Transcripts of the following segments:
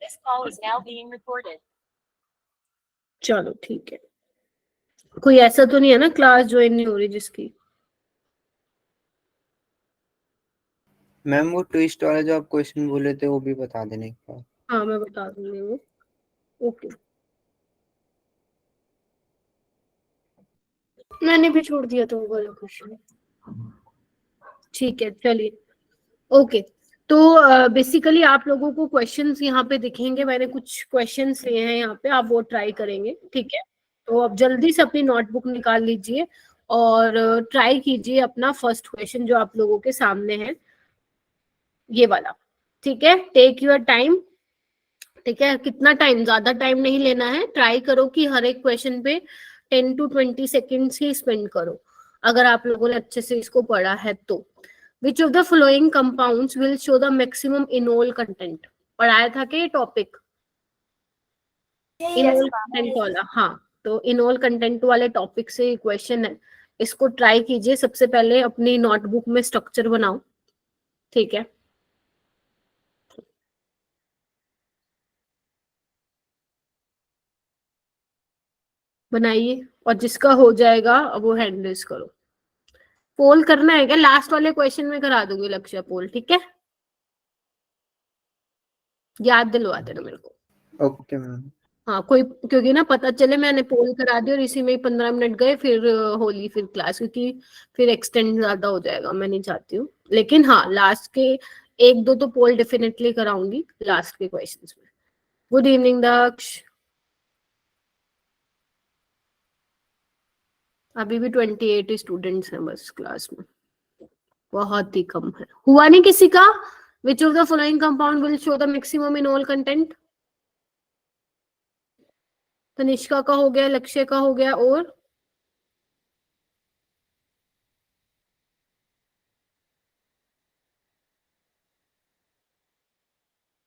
This call is now being recorded. चलो ठीक है, कोई ऐसा तो नहीं है ना क्लास ज्वाइन नहीं हो रही जिसकी? मैम वो ट्विस्ट वाला जो आप क्वेश्चन बोले थे वो भी बता देने का। हाँ मैं बता दूंगी वो। ओके, मैंने भी छोड़ दिया तो वो वाला क्वेश्चन। ठीक है चलिए, ओके। तो बेसिकली आप लोगों को क्वेश्चंस यहाँ पे दिखेंगे, मैंने कुछ क्वेश्चंस लिए हैं यहाँ पे, आप वो ट्राई करेंगे, ठीक है? तो अब जल्दी से अपनी नोटबुक निकाल लीजिए और ट्राई कीजिए अपना फर्स्ट क्वेश्चन जो आप लोगों के सामने है, ये वाला, ठीक है? टेक योर टाइम, ठीक है? कितना टाइम, ज्यादा टाइम नहीं लेना है, ट्राई करो कि हर एक क्वेश्चन पे 10 to 20 सेकेंड्स ही स्पेंड करो, अगर आप लोगों ने अच्छे से इसको पढ़ा है तो। Which of the following compounds will show the maximum enol content? पढ़ाया था क्या ये टॉपिक? इनोल कंटेंट वाला, हाँ। तो इनोल कंटेंट वाले टॉपिक से क्वेश्चन है, इसको ट्राई कीजिए। सबसे पहले अपनी नोटबुक में स्ट्रक्चर बनाओ, ठीक है? बनाइए, और जिसका हो जाएगा वो हैंड रेज करो। पोल करना है क्या? लास्ट वाले क्वेश्चन में करा दूंगी लक्ष्य पोल, ठीक है? याद दिलवा देना मेरे को। Okay ma'am. हाँ, कोई, क्योंकि ना पता चले मैंने पोल करा दी और इसी में ही 15 मिनट गए, फिर होली फिर क्लास, क्योंकि फिर एक्सटेंड ज्यादा हो जाएगा, मैं नहीं चाहती हूँ। लेकिन हाँ, लास्ट के एक दो तो पोल डेफिनेटली कराऊंगी लास्ट के क्वेश्चंस में। गुड इवनिंग दक्ष। अभी भी 28 स्टूडेंट्स हैं बस क्लास में, बहुत ही कम है। हुआ नहीं किसी का? विच of the following compound will show the maximum enol content? Tanishka का हो गया, लक्ष्य का हो गया, और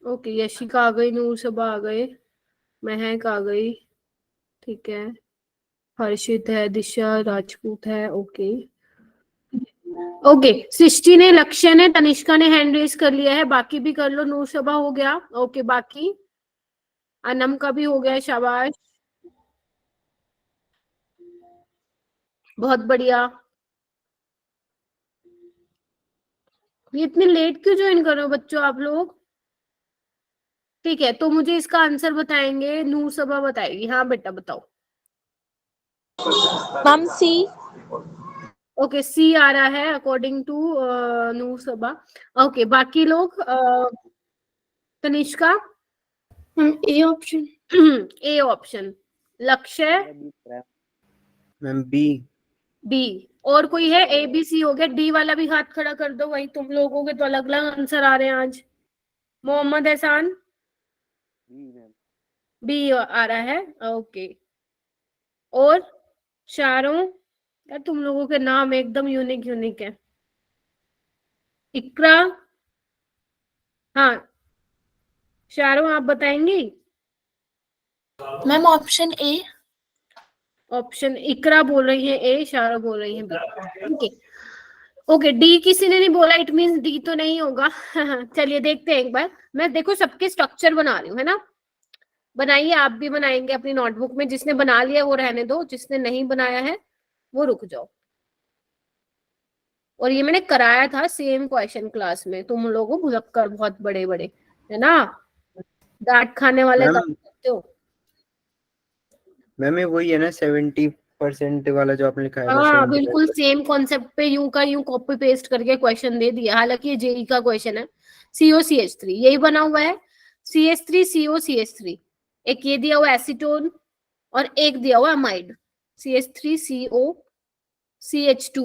ओके, यशिका आ गई, नूर सबा आ गए, महक आ गई, ठीक है, हर्षित है, दिशा राजपूत है, ओके ओके। सृष्टि ने, लक्ष्य ने, तनिष्का ने हैंड रेज कर लिया है, बाकी भी कर लो। नूर सबा हो गया, ओके। बाकी अनम का भी हो गया, शाबाश, बहुत बढ़िया। ये इतने लेट क्यों ज्वाइन कर रहे हो बच्चों आप लोग? ठीक है, तो मुझे इसका आंसर बताएंगे, नूर सबा बताएगी। हाँ बेटा बताओ। मैम सी। ओके, सी आ रहा है according to Noor Saba. Okay, बाकी लोग, Tanishka? A option. A option. Lakshya? Ma'am B. B. और कोई है? ए बी सी हो गया, डी वाला भी हाथ खड़ा कर दो। वही तुम लोगों के तो अलग अलग आंसर आ रहे हैं आज। मोहम्मद एहसान? बी आ रहा है, ओके। और शारों? यार तुम लोगों के नाम एकदम यूनिक यूनिक है। इकरा? हाँ, शारों आप बताएंगी? Ma'am option A. ऑप्शन, इकरा बोल रही है ए, शारों बोल रही है बी, ठीक है। ओके, डी किसी ने नहीं बोला, इट मींस डी तो नहीं होगा। चलिए देखते हैं एक बार। मैं देखो सबके स्ट्रक्चर बना रही हूँ, है ना? बनाइए, आप भी बनाएंगे अपनी नोटबुक में। जिसने बना लिया वो रहने दो, जिसने नहीं बनाया है वो रुक जाओ। और ये मैंने कराया था सेम क्वेश्चन क्लास में, तुम लोगों भुलक्कर बहुत बड़े बड़े, है ना? डांट खाने वाले काम करते हो। मैम ये वही है ना 70% वाला जो आपने लिखा है? हाँ बिल्कुल सेम कॉन्सेप्ट पे यूं का यूं कॉपी पेस्ट करके क्वेश्चन दे दिया। हालांकि ये जेई का क्वेश्चन है। COCH3 यही बना हुआ है, CH3 COCH3। एक ये दिया हुआ एसीटोन और एक दिया हुआ amide, CH3 CO CH2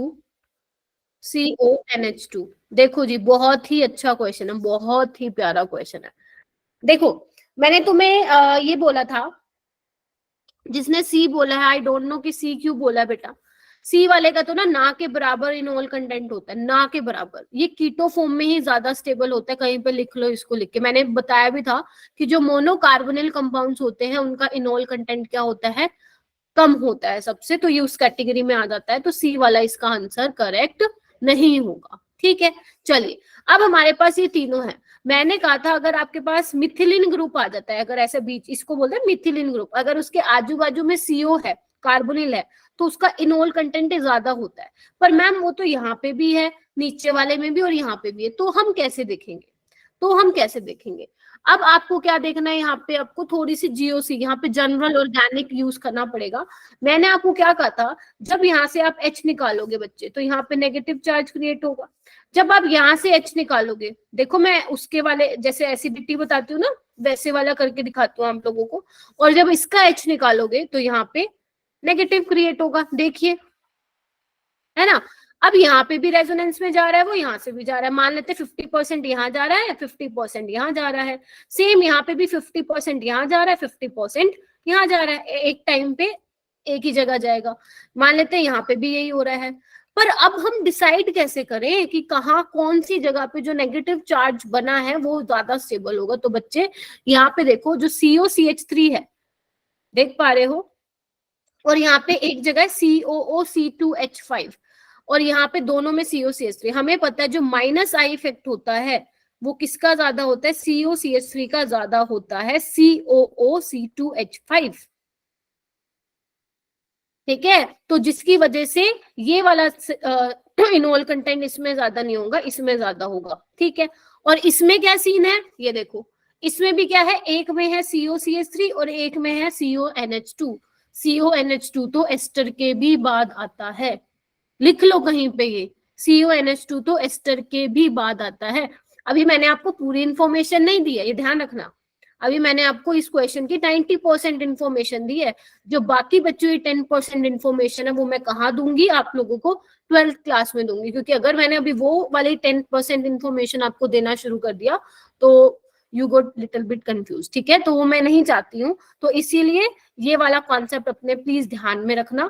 CONH2। देखो जी, बहुत ही अच्छा क्वेश्चन है, बहुत ही प्यारा क्वेश्चन है। देखो मैंने तुम्हें ये बोला था, जिसने सी बोला है, आई डोंट नो कि सी क्यों बोला बेटा। सी वाले का तो ना के बराबर इनोल कंटेंट होता है, ना के बराबर। ये कीटो फॉर्म में ही ज्यादा स्टेबल होता है। कहीं पे लिख लो इसको, लिख के मैंने बताया भी था कि जो मोनोकार्बोनिल कंपाउंड्स होते हैं उनका इनोल कंटेंट क्या होता है, कम होता है सबसे। तो ये उस कैटेगरी में आ जाता है। तो सी वाला इसका आंसर करेक्ट नहीं होगा, ठीक है। चलिए अब हमारे पास ये तीनों है। मैंने कहा था अगर आपके पास मिथिलिन ग्रुप आ जाता है, अगर ऐसे बीच, इसको बोलते हैं मिथिलिन ग्रुप, अगर उसके आजू बाजू में CO है, कार्बोनिल है, तो उसका इनोल कंटेंट ज्यादा होता है। पर मैम वो तो यहाँ पे भी है, नीचे वाले में भी और यहाँ पे भी है, तो हम कैसे देखेंगे? अब आपको क्या देखना है यहाँ पे, आपको थोड़ी सी GOC, यहाँ पे जनरल ऑर्गेनिक यूज करना पड़ेगा। मैंने आपको क्या कहा था, जब यहाँ से आप H निकालोगे बच्चे, तो यहाँ पे नेगेटिव चार्ज क्रिएट होगा। जब आप यहाँ से H निकालोगे, देखो मैं उसके वाले जैसे एसिडिटी बताती हूँ ना, वैसे वाला करके दिखाती हूँ आप लोगों को, और जब इसका H निकालोगे तो यहाँ पे नेगेटिव क्रिएट होगा, देखिए, है ना। अब यहाँ पे भी रेजोनेंस में जा रहा है, वो यहाँ से भी जा रहा है, मान लेते 50% यहाँ जा रहा है, 50% यहाँ जा रहा है, सेम यहाँ पे भी 50% यहाँ जा रहा है, 50% यहाँ जा रहा है, एक टाइम पे एक ही जगह जाएगा, मान लेते हैं यहाँ पे भी यही हो रहा है। पर अब हम डिसाइड कैसे करें कि कहाँ कौन सी जगह पे जो नेगेटिव चार्ज बना है वो ज्यादा स्टेबल होगा? तो बच्चे यहाँ पे देखो, जो COCH3 है, देख पा रहे हो, और यहाँ पे एक जगह COOC2H5, और यहाँ पे दोनों में COCH3। हमें पता है जो माइनस आई इफेक्ट होता है वो किसका ज्यादा होता है? COCH3 का ज्यादा होता है, COOC2H5, ठीक है। तो जिसकी वजह से ये वाला इनोल कंटेंट इसमें ज्यादा नहीं होगा, इसमें ज्यादा होगा, ठीक है। और इसमें क्या सीन है, ये देखो, इसमें भी क्या है, एक में है COCH3 और एक में है CONH2। CONH2 तो एस्टर के भी बाद आता है, लिख लो कहीं पे, ये CONH2 तो एस्टर के भी बाद आता है। अभी मैंने आपको पूरी इंफॉर्मेशन नहीं दी है, ये ध्यान रखना। अभी मैंने आपको इस क्वेश्चन की 90% इंफॉर्मेशन दी है, जो बाकी बच्चों की 10% इंफॉर्मेशन है वो मैं कहाँ दूंगी? आप लोगों को 12th क्लास में दूंगी, क्योंकि अगर मैंने अभी वो वाली 10% इंफॉर्मेशन आपको देना शुरू कर दिया तो you got little bit confuse, ठीक है। तो वो मैं नहीं चाहती हूँ, तो इसीलिए ये वाला कॉन्सेप्ट अपने प्लीज ध्यान में रखना,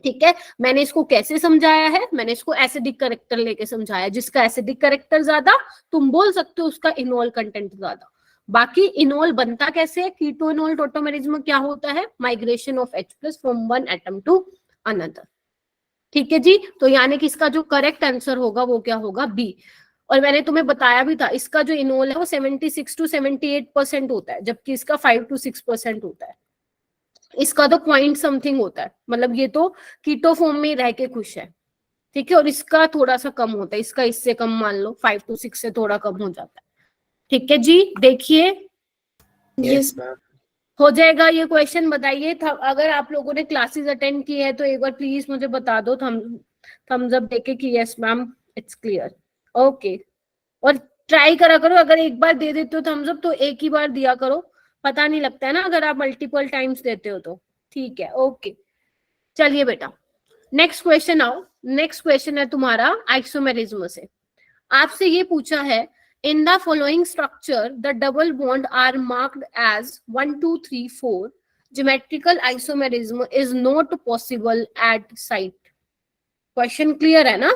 ठीक है। मैंने इसको कैसे समझाया है? मैंने इसको एसिडिक करेक्टर लेके समझाया, जिसका एसिडिक करेक्टर ज्यादा, तुम बोल सकते हो उसका इनोल कंटेंट ज्यादा। बाकी इनोल बनता कैसे है? कीटो इनोल टोटोमेरिज्म क्या होता है? Migration of H+ from one atom to another, ठीक है जी। तो यानी कि इसका जो करेक्ट आंसर होगा वो क्या होगा? बी। और मैंने तुम्हें बताया भी था, इसका जो इनोल है वो 76 to 78% होता है, जबकि इसका 5 to 6% होता है। इसका तो पॉइंट समथिंग होता है, मतलब ये तो कीटो फॉर्म में रह के खुश है, ठीक है। और इसका थोड़ा सा कम होता है, इसका इससे कम, मान लो 5 to 6 से थोड़ा कम हो जाता है, ठीक है जी। देखिए यस मैम। हो जाएगा ये क्वेश्चन, बताइए। अगर आप लोगों ने क्लासेस अटेंड की है तो एक बार प्लीज मुझे बता दो, थम्स अप देके कि yes ma'am it's clear, okay. और ट्राई करा करो, अगर एक बार दे देते हो थम्स अप तो एक ही बार दिया करो, पता नहीं लगता है ना अगर आप मल्टीपल टाइम्स देते हो तो, ठीक है, ओके। चलिए बेटा नेक्स्ट क्वेश्चन आओ। नेक्स्ट क्वेश्चन है तुम्हारा आइसोमेरिज्म से। आपसे ये पूछा है, in the following structure the double bond are marked as 1 2 3 4, geometrical isomerism is not possible at site। Question clear है ना?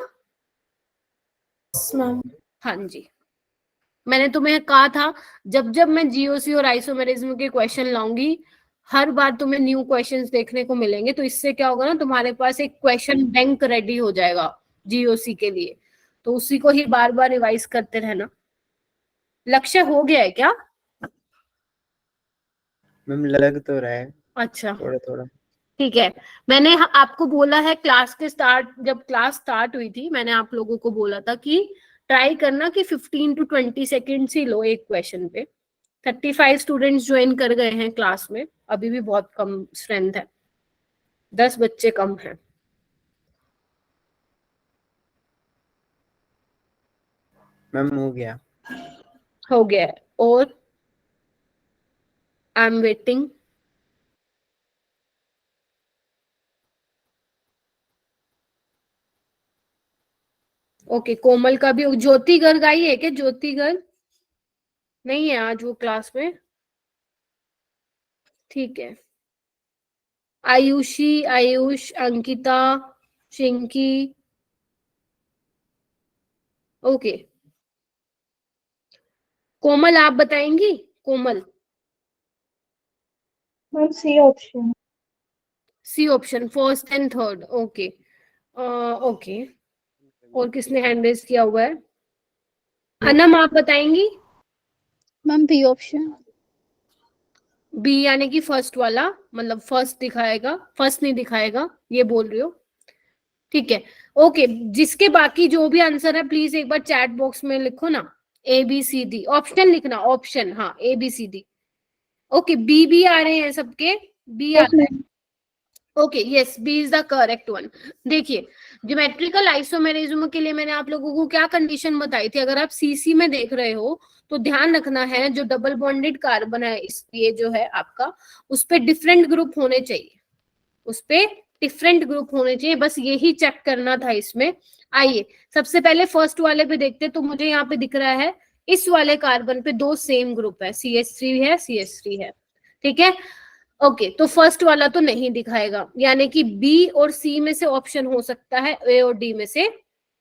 हाँ जी, मैंने तुम्हें कहा था जब जब मैं GOC और आइसोमेरिज्म के क्वेश्चन लाऊंगी, हर बार तुम्हें न्यू क्वेश्चंस देखने को मिलेंगे, तो इससे क्या होगा ना, तुम्हारे पास एक क्वेश्चन बैंक रेडी हो जाएगा GOC के लिए, तो उसी को ही बार बार रिवाइज करते रहना। लक्ष्य हो गया है क्या? मैम लग तो रहा है अच्छा थोड़ा थोड़ा। ठीक है। मैंने आपको बोला है क्लास के स्टार्ट, जब क्लास स्टार्ट हुई थी मैंने आप लोगों को बोला था कि ट्राई करना कि 15 to 20 सेकेंड्स ही लो एक क्वेश्चन पे। 35 स्टूडेंट्स ज्वाइन कर गए हैं क्लास में, अभी भी बहुत कम स्ट्रेंथ है, 10 बच्चे कम हैं। मैम हो गया। हो गया है, और आई एम वेटिंग। ओके कोमल का भी। ज्योति गर्ग आई है क्या? ज्योति गर्ग नहीं है आज वो क्लास में, ठीक है। आयुषी, आयुष, अंकिता, चिंकी, ओके। कोमल आप बताएंगी? Komal ma'am C option. C option, first and third, okay. Okay, और किसने हैंड रेज किया हुआ है? अनम आप बताएंगी? Ma'am B option. बी यानी कि फर्स्ट वाला, मतलब फर्स्ट दिखाएगा, फर्स्ट नहीं दिखाएगा, ये बोल रही हो? ठीक है, ओके। जिसके बाकी जो भी आंसर है प्लीज एक बार चैट बॉक्स में लिखो ना, A B C D, option लिखना, ऑप्शन, हाँ A B C D. Okay, B भी आ रहे हैं सबके, बी आ रहा है। Okay yes, B is the correct one. देखिए, ज्योमेट्रिकल आइसोमेरिज्म के लिए मैंने आप लोगों को क्या कंडीशन बताई थी, अगर आप सीसी में देख रहे हो तो ध्यान रखना है जो डबल बॉन्डेड कार्बन है, इस ये जो है आपका, उस पे डिफरेंट ग्रुप होने चाहिए, उस पे डिफरेंट ग्रुप होने चाहिए, बस यही चेक करना था इसमें। आइए सबसे पहले फर्स्ट वाले पे देखते, तो मुझे यहाँ पे दिख रहा है इस वाले कार्बन पे दो सेम ग्रुप है, CH3 है, CH3 है, ठीक है। ओके, तो फर्स्ट वाला तो नहीं दिखाएगा, यानी कि बी और सी में से ऑप्शन हो सकता है, ए और डी में से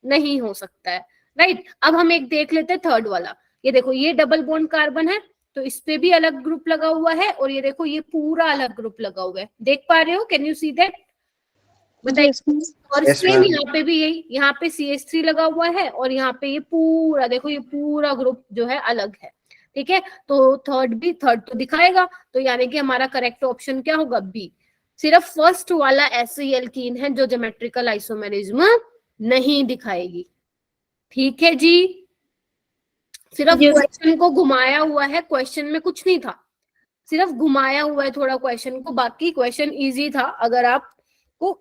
नहीं हो सकता है, राइट। अब हम एक देख लेते हैं थर्ड वाला। ये देखो, ये डबल बॉन्ड कार्बन है, तो इस पे भी अलग ग्रुप लगा हुआ है, और ये देखो ये पूरा अलग ग्रुप लगा हुआ है, देख पा रहे हो? Can you see that? बताइए। और Yes, सेम ma'am. यहाँ पे भी यही, यहाँ पे CH3 लगा हुआ है, और यहाँ पे ये पूरा देखो, ये पूरा ग्रुप जो है अलग है, ठीक है। तो थर्ड तो दिखाएगा, तो यानी कि हमारा करेक्ट ऑप्शन क्या होगा? बी। सिर्फ फर्स्ट वाला ऐसी एल्कीन है जो ज्योमेट्रिकल आइसोमेरिज्म नहीं दिखाएगी, ठीक है जी। सिर्फ क्वेश्चन को घुमाया हुआ है, क्वेश्चन में कुछ नहीं था, सिर्फ घुमाया हुआ है थोड़ा क्वेश्चन को, बाकी क्वेश्चन इजी था अगर आपको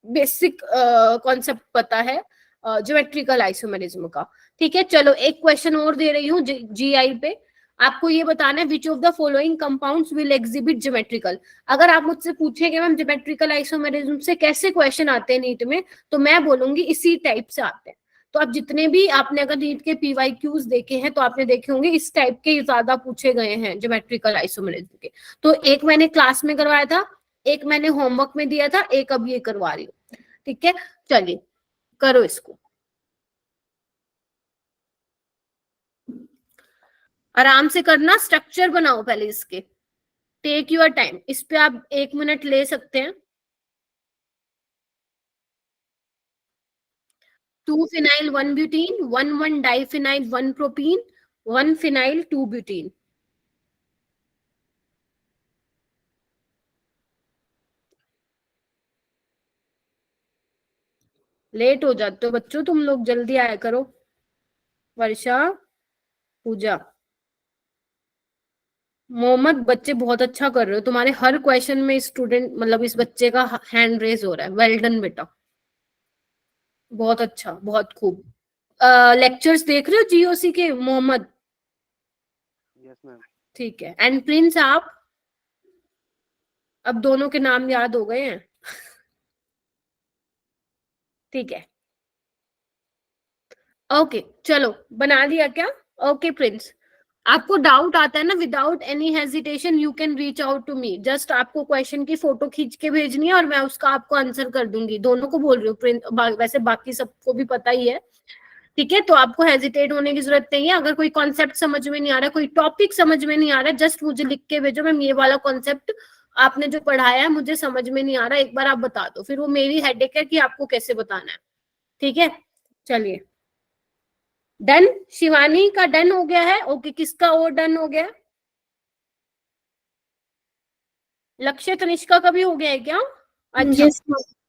बेसिक कॉन्सेप्ट पता है ज्योमेट्रिकल आइसोमेरिज्म का, ठीक है। चलो एक क्वेश्चन और दे रही हूँ GI पे, आपको ये बताना है which of the following compounds will exhibit geometrical. अगर आप मुझसे पूछेंगे मैम ज्योमेट्रिकल आइसोमेरिज्म से कैसे क्वेश्चन आते हैं नीट में, तो मैं बोलूंगी इसी टाइप से आते हैं। तो आप जितने भी आपने अगर नीट के PYQs देखे हैं तो आपने देखे होंगे इस टाइप के ज्यादा पूछे गए हैं ज्योमेट्रिकल आइसोमेरिज्म के। तो एक मैंने क्लास में करवाया था, एक मैंने होमवर्क में दिया था, एक अब ये करवा रही हूँ, ठीक है। चलिए करो इसको, आराम से करना, स्ट्रक्चर बनाओ पहले इसके, टेक योर टाइम, इस पे आप 1 मिनट ले सकते हैं। 2 phenyl 1 butene, 1 diphenyl 1 propene, 1 phenyl 2 butene. Late हो जाते हो बच्चों तुम लोग, जल्दी आया करो। वर्षा, पूजा, मोहम्मद, बच्चे बहुत अच्छा कर रहे हो, तुम्हारे हर क्वेश्चन में स्टूडेंट मतलब इस बच्चे का हैंड रेज हो रहा है, वेल डन बेटा, बहुत अच्छा, बहुत खूब। लेक्चर्स देख रहे हो GOC के मोहम्मद? Yes ma'am. ठीक है। एंड प्रिंस आप? अब दोनों के नाम याद हो गए हैं, ठीक है। ओके चलो, बना दिया क्या? ओके प्रिंस, आपको डाउट आता है ना, without any hesitation you can reach out to me, just आपको क्वेश्चन की फोटो खींच के भेजनी है और मैं उसका आपको आंसर कर दूंगी। दोनों को बोल रही हूँ प्रिंस, वैसे बाकी सबको भी पता ही है, ठीक है। तो आपको हेजिटेट होने की जरूरत नहीं है। अगर कोई कॉन्सेप्ट समझ में नहीं आ रहा, कोई टॉपिक समझ में नहीं आ रहा, जस्ट मुझे लिख के भेजो, मैम ये वाला कॉन्सेप्ट आपने जो पढ़ाया है मुझे समझ में नहीं आ रहा, एक बार आप बता दो, फिर वो मेरी हेडेक है कि आपको कैसे बताना है, ठीक है। चलिए डन, शिवानी का डन हो गया है, ओके। किसका और डन हो गया? लक्ष्य तनिष्का का भी हो गया है क्या? अच्छा Yes,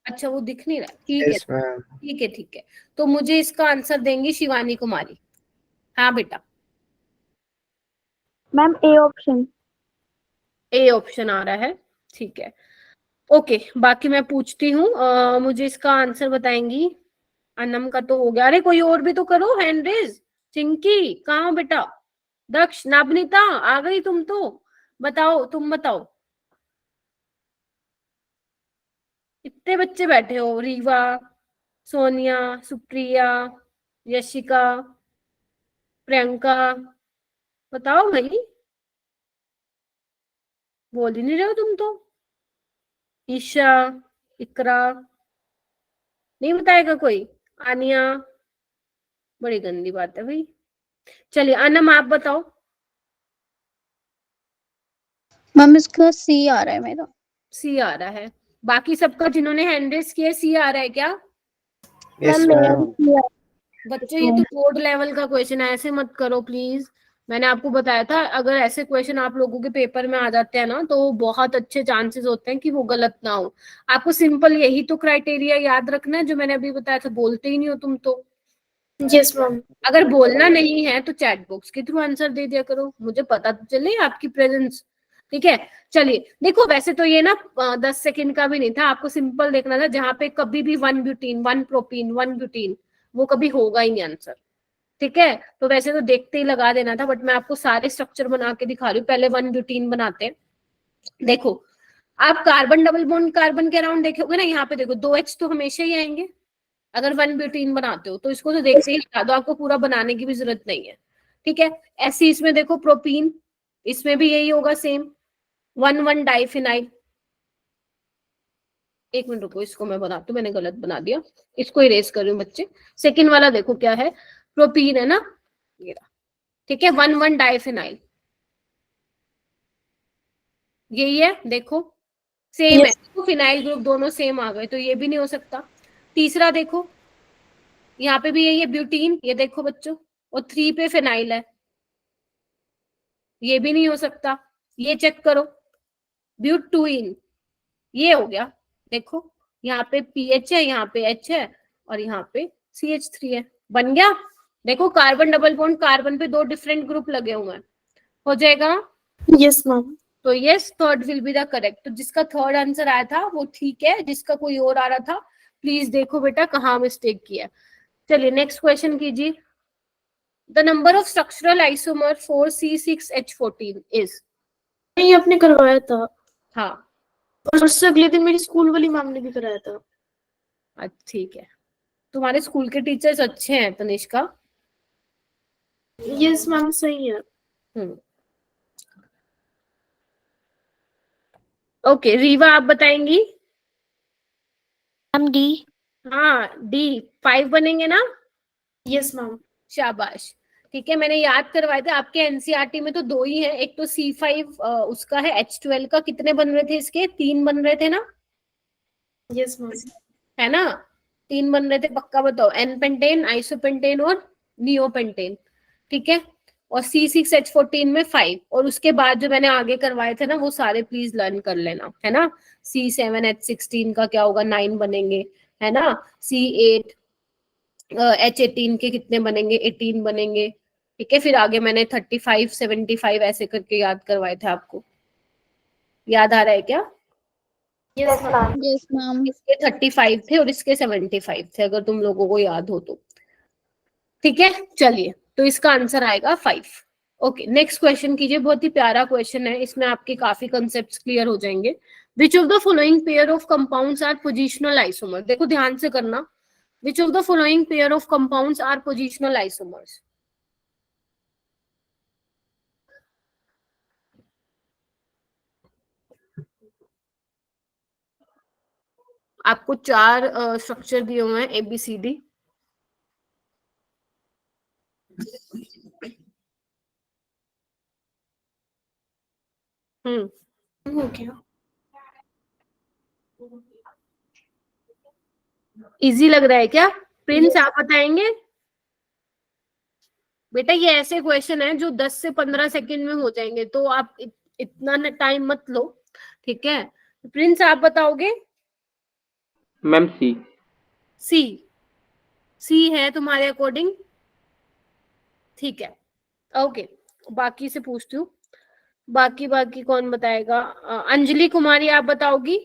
अच्छा, वो दिख नहीं रहा, ठीक है यस मैम। ठीक है ठीक है। तो मुझे इसका आंसर देंगी शिवानी कुमारी। हाँ बेटा, ma'am A option. A option आ रहा है, ठीक है ओके। बाकी मैं पूछती हूँ, मुझे इसका आंसर बताएंगी। अनम का तो हो गया, अरे कोई और भी तो करो हैंड रेज। चिंकी कहाँ हो बेटा? दक्ष, नाबनीता आ गई तुम तो, बताओ तुम बताओ। इतने बच्चे बैठे हो, रीवा, सोनिया, सुप्रिया, यशिका, प्रियंका, बताओ भाई, बोल ही नहीं रहे हो तुम तो। ईशा, इकरा, नहीं बताएगा कोई? आनिया, बड़ी गंदी बात है भाई। चलिए अनम आप बताओ। मैम इसका सी आ रहा है मेरा। सी आ रहा है, बाकी सबका जिन्होंने हैंड रेस किया सी आ रहा है क्या? यस मैम मेरा मैम। भी किया। बच्चे ये तो बोर्ड लेवल का क्वेश्चन है, ऐसे मत करो प्लीज। मैंने आपको बताया था अगर ऐसे क्वेश्चन आप लोगों के पेपर में आ जाते हैं ना तो बहुत अच्छे चांसेस होते हैं कि वो गलत ना हो। आपको सिंपल यही तो क्राइटेरिया याद रखना है जो मैंने अभी बताया था। बोलते ही नहीं हो तुम तो। Yes ma'am. अगर बोलना नहीं है तो चैट बॉक्स के थ्रू आंसर दे दिया करो, मुझे पता तो चले आपकी प्रेजेंस। ठीक है, चलिए देखो वैसे तो ये ना 10 सेकंड का भी नहीं था, आपको सिंपल देखना था जहां पे कभी भी 1 ब्यूटीन 1 प्रोपीन 1 ब्यूटीन वो कभी होगा ही नहीं आंसर। ठीक है, तो वैसे तो देखते ही लगा देना था, बट मैं आपको सारे स्ट्रक्चर बना के दिखा रही हूँ। पहले 1 ब्यूटीन बनाते हैं। देखो आप कार्बन डबल बॉन्ड कार्बन के अराउंड देखोगे ना, यहाँ पे देखो 2H तो हमेशा ही आएंगे अगर 1 ब्यूटीन बनाते हो, तो इसको तो देखते ही लगा दो, आपको पूरा बनाने की भी जरूरत नहीं है। ठीक है, ऐसे इसमें देखो प्रोपीन, इसमें भी यही होगा सेम 1 डाइफिनाइल। एक मिनट रुको, इसको मैं बनाती हूँ, मैंने गलत बना दिया, इसको इरेज कर रही हूँ बच्चे। सेकेंड वाला देखो क्या है, प्रोपीन है ना ये। ठीक है, 1 डाइफिनाइल यही है, देखो सेम है। तो फिनाइल ग्रुप दोनों सेम आ गए, तो ये भी नहीं हो सकता। तीसरा देखो यहाँ पे भी यही है ब्यूटीन, ये देखो बच्चों, और 3 पे फिनाइल है, ये भी नहीं हो सकता। ये चेक करो ब्यूटूइन, ये हो गया। देखो यहाँ पे पीएच है, यहाँ पे एच है और यहाँ पे CH3 है, बन गया। देखो कार्बन डबल बॉन्ड कार्बन पे 2 डिफरेंट ग्रुप लगे हुए हैं, हो जाएगा। Yes ma'am. तो yes, third will be the correct. तो जिसका थर्ड आंसर आया था वो ठीक है, जिसका कोई और आ रहा था प्लीज देखो बेटा कहाँ मिस्टेक किया। चलिए नेक्स्ट क्वेश्चन कीजिए। The number of structural isomer for C6H14 is. ये आपने करवाया था, हाँ और उससे अगले दिन मेरी स्कूल वाली मैम ने भी कराया था। अच्छा ठीक है, तुम्हारे स्कूल के टीचर्स अच्छे हैं तनिष्का। यस मैम सही है। ओके रीवा आप बताएंगी। Ma'am D. हाँ D 5 बनेंगे ना। Yes ma'am. शाबाश, ठीक है, मैंने याद करवाए थे आपके एनसीईआरटी में तो 2 ही है, एक तो C5 उसका है, H12 का कितने बन रहे थे, इसके 3 बन रहे थे ना। Yes ma'am. है ना, 3 बन रहे थे पक्का बताओ, एन पेंटेन आइसोपेंटेन और नियोपेंटेन। ठीक है, और C6H14 में 5, और उसके बाद जो मैंने आगे करवाए थे ना वो सारे प्लीज लर्न कर लेना, है ना। C7H16 का क्या होगा, 9 बनेंगे, है ना। C8 H18 के कितने बनेंगे, 18 बनेंगे। ठीक है, फिर आगे मैंने 35 75 ऐसे करके याद करवाए थे आपको, याद आ रहा है क्या। Yes ma'am. Yes ma'am. इसके 35 थे और इसके 75 थे, अगर तुम लोगों को याद हो तो। ठीक है, चलिए तो इसका आंसर आएगा 5। ओके नेक्स्ट क्वेश्चन कीजिए, बहुत ही प्यारा क्वेश्चन है, इसमें आपके काफी कंसेप्ट्स क्लियर हो जाएंगे। Which of the following pair of compounds are positional isomer. देखो ध्यान से करना, which of the following pair of compounds are positional isomers. आपको 4 स्ट्रक्चर दिए हुए हैं ABCD। हो गया। इजी लग रहा है क्या प्रिंस, आप बताएंगे। बेटा ये ऐसे क्वेश्चन है जो 10 से 15 सेकंड में हो जाएंगे, तो आप इतना टाइम मत लो। ठीक है, प्रिंस आप बताओगे। मैम सी सी है तुम्हारे अकॉर्डिंग, ठीक है। ओके बाकी से पूछती हूँ, बाकी कौन बताएगा। अंजलि कुमारी आप बताओगी।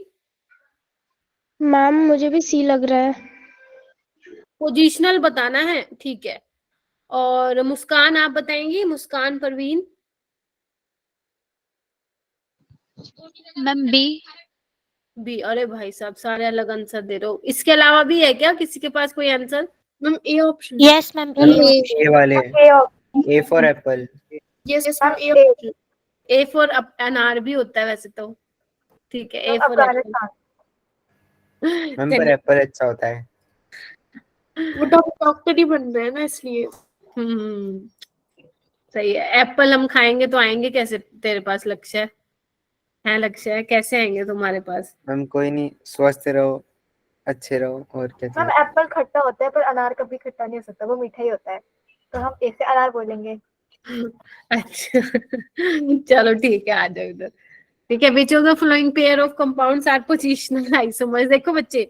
मैम मुझे भी सी लग रहा है। पोजिशनल बताना है, ठीक है। और मुस्कान आप बताएंगी, मुस्कान परवीन। Ma'am B. अरे भाई साहब सारे अलग आंसर दे रहे हो, इसके अलावा भी है क्या किसी के पास कोई answer. Ma'am A option. Yes ma'am A वाले, A for apple. Yes ma'am A option. A for अनार भी होता है वैसे तो, ठीक है। A फॉर मैम पर एप्पल अच्छा होता है। वो डॉक्टर ही बन रहे हैं ना इसलिए। सही है, एप्पल हम खाएंगे तो आएंगे कैसे तेरे पास, लक्ष्य है लक्ष्य है, कैसे आएंगे तुम्हारे पास। मैम कोई नहीं, स्वस्थ रहो, अच्छे रहो, और क्या मैम चाहिए। एप्पल खट्टा होता है पर अनार कभी खट्टा नहीं हो सकता, वो मीठा ही होता है, तो हम ए से अनार बोलेंगे। अच्छा चलो ठीक है, आ जाओ इधर। ठीक है, which of the following pair of compounds are positional isomers. देखो बच्चे,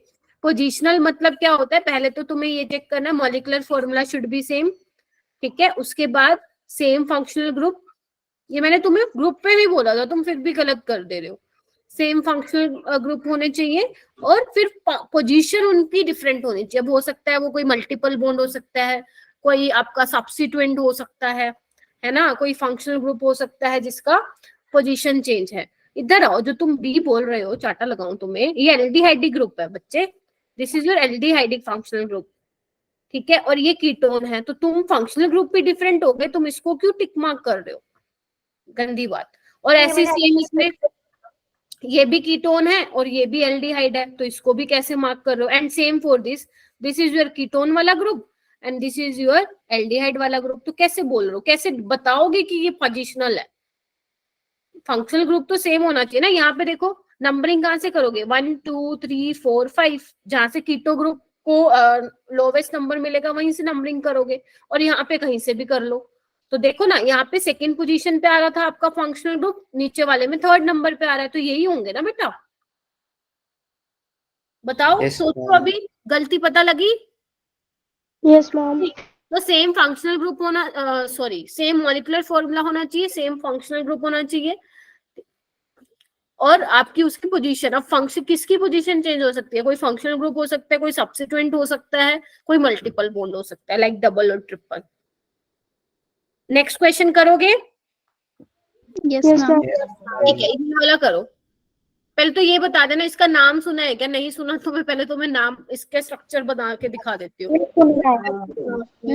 पोजिशनल मतलब क्या होता है, पहले तो तुम्हें ये चेक करना molecular formula should be same, ठीक है। उसके बाद सेम फंक्शनल ग्रुप, ये मैंने तुम्हें ग्रुप पे भी बोला था, तुम फिर भी गलत कर दे रहे हो। सेम फंक्शनल ग्रुप होने चाहिए, और फिर पोजीशन उनकी डिफरेंट होनी चाहिए। अब हो सकता है वो कोई मल्टीपल बॉन्ड हो सकता है, कोई आपका सब्स्टिट्यूएंट हो सकता है ना, कोई फंक्शनल ग्रुप हो सकता है जिसका पोजीशन चेंज है। इधर आओ, जो तुम बी बोल रहे हो, चाटा लगाऊं तुम्हें, ये एल्डिहाइडिक ग्रुप है बच्चे, this is your aldehydic functional group, ठीक है। और ये कीटोन है, तो तुम फंक्शनल ग्रुप भी डिफरेंट हो गए, तुम इसको क्यों टिक मार्क कर रहे हो, गंदी बात। और ऐसे सेम इसमें ये भी कीटोन है और ये भी एल्डिहाइड है, तो इसको भी कैसे मार्क कर रहे हो। And same for this, this is your ketone वाला group and this is your aldehyde वाला ग्रुप, तो कैसे बोल रहे हो, कैसे बताओगे कि ये पोजिशनल है। फंक्शनल ग्रुप तो सेम होना चाहिए ना। यहाँ पे देखो नंबरिंग कहाँ से करोगे, 1 2 3 4 5, जहां से कीटो ग्रुप को लोवेस्ट नंबर मिलेगा वहीं से नंबरिंग करोगे, और यहाँ पे कहीं से भी कर लो। तो देखो ना, यहाँ पे सेकंड पोजीशन पे आ रहा था आपका फंक्शनल ग्रुप, नीचे वाले में थर्ड नंबर पे आ रहा है, तो यही होंगे ना बेटा। बताओ, Yes, सोचो, ma'am. अभी गलती पता लगी। Yes ma'am. तो सेम फंक्शनल ग्रुप होना, सॉरी सेम मॉलिक्यूलर फॉर्मूला होना चाहिए, सेम फंक्शनल ग्रुप होना चाहिए, और आपकी उसकी पोजीशन। अब फंक्शन, किसकी पोजीशन चेंज हो सकती है, कोई फंक्शनल ग्रुप हो सकता है, कोई सब्स्टिट्यूएंट हो सकता है, कोई मल्टीपल बॉन्ड हो सकता है, लाइक डबल और ट्रिपल। नेक्स्ट क्वेश्चन करोगे, यस यस मैम। मैम। ठीक है, ये वाला करो। पहले तो ये बता देना, इसका नाम सुना है क्या, नहीं सुना तो मैं पहले तुम्हें नाम, इसके स्ट्रक्चर बना के दिखा देती हूँ।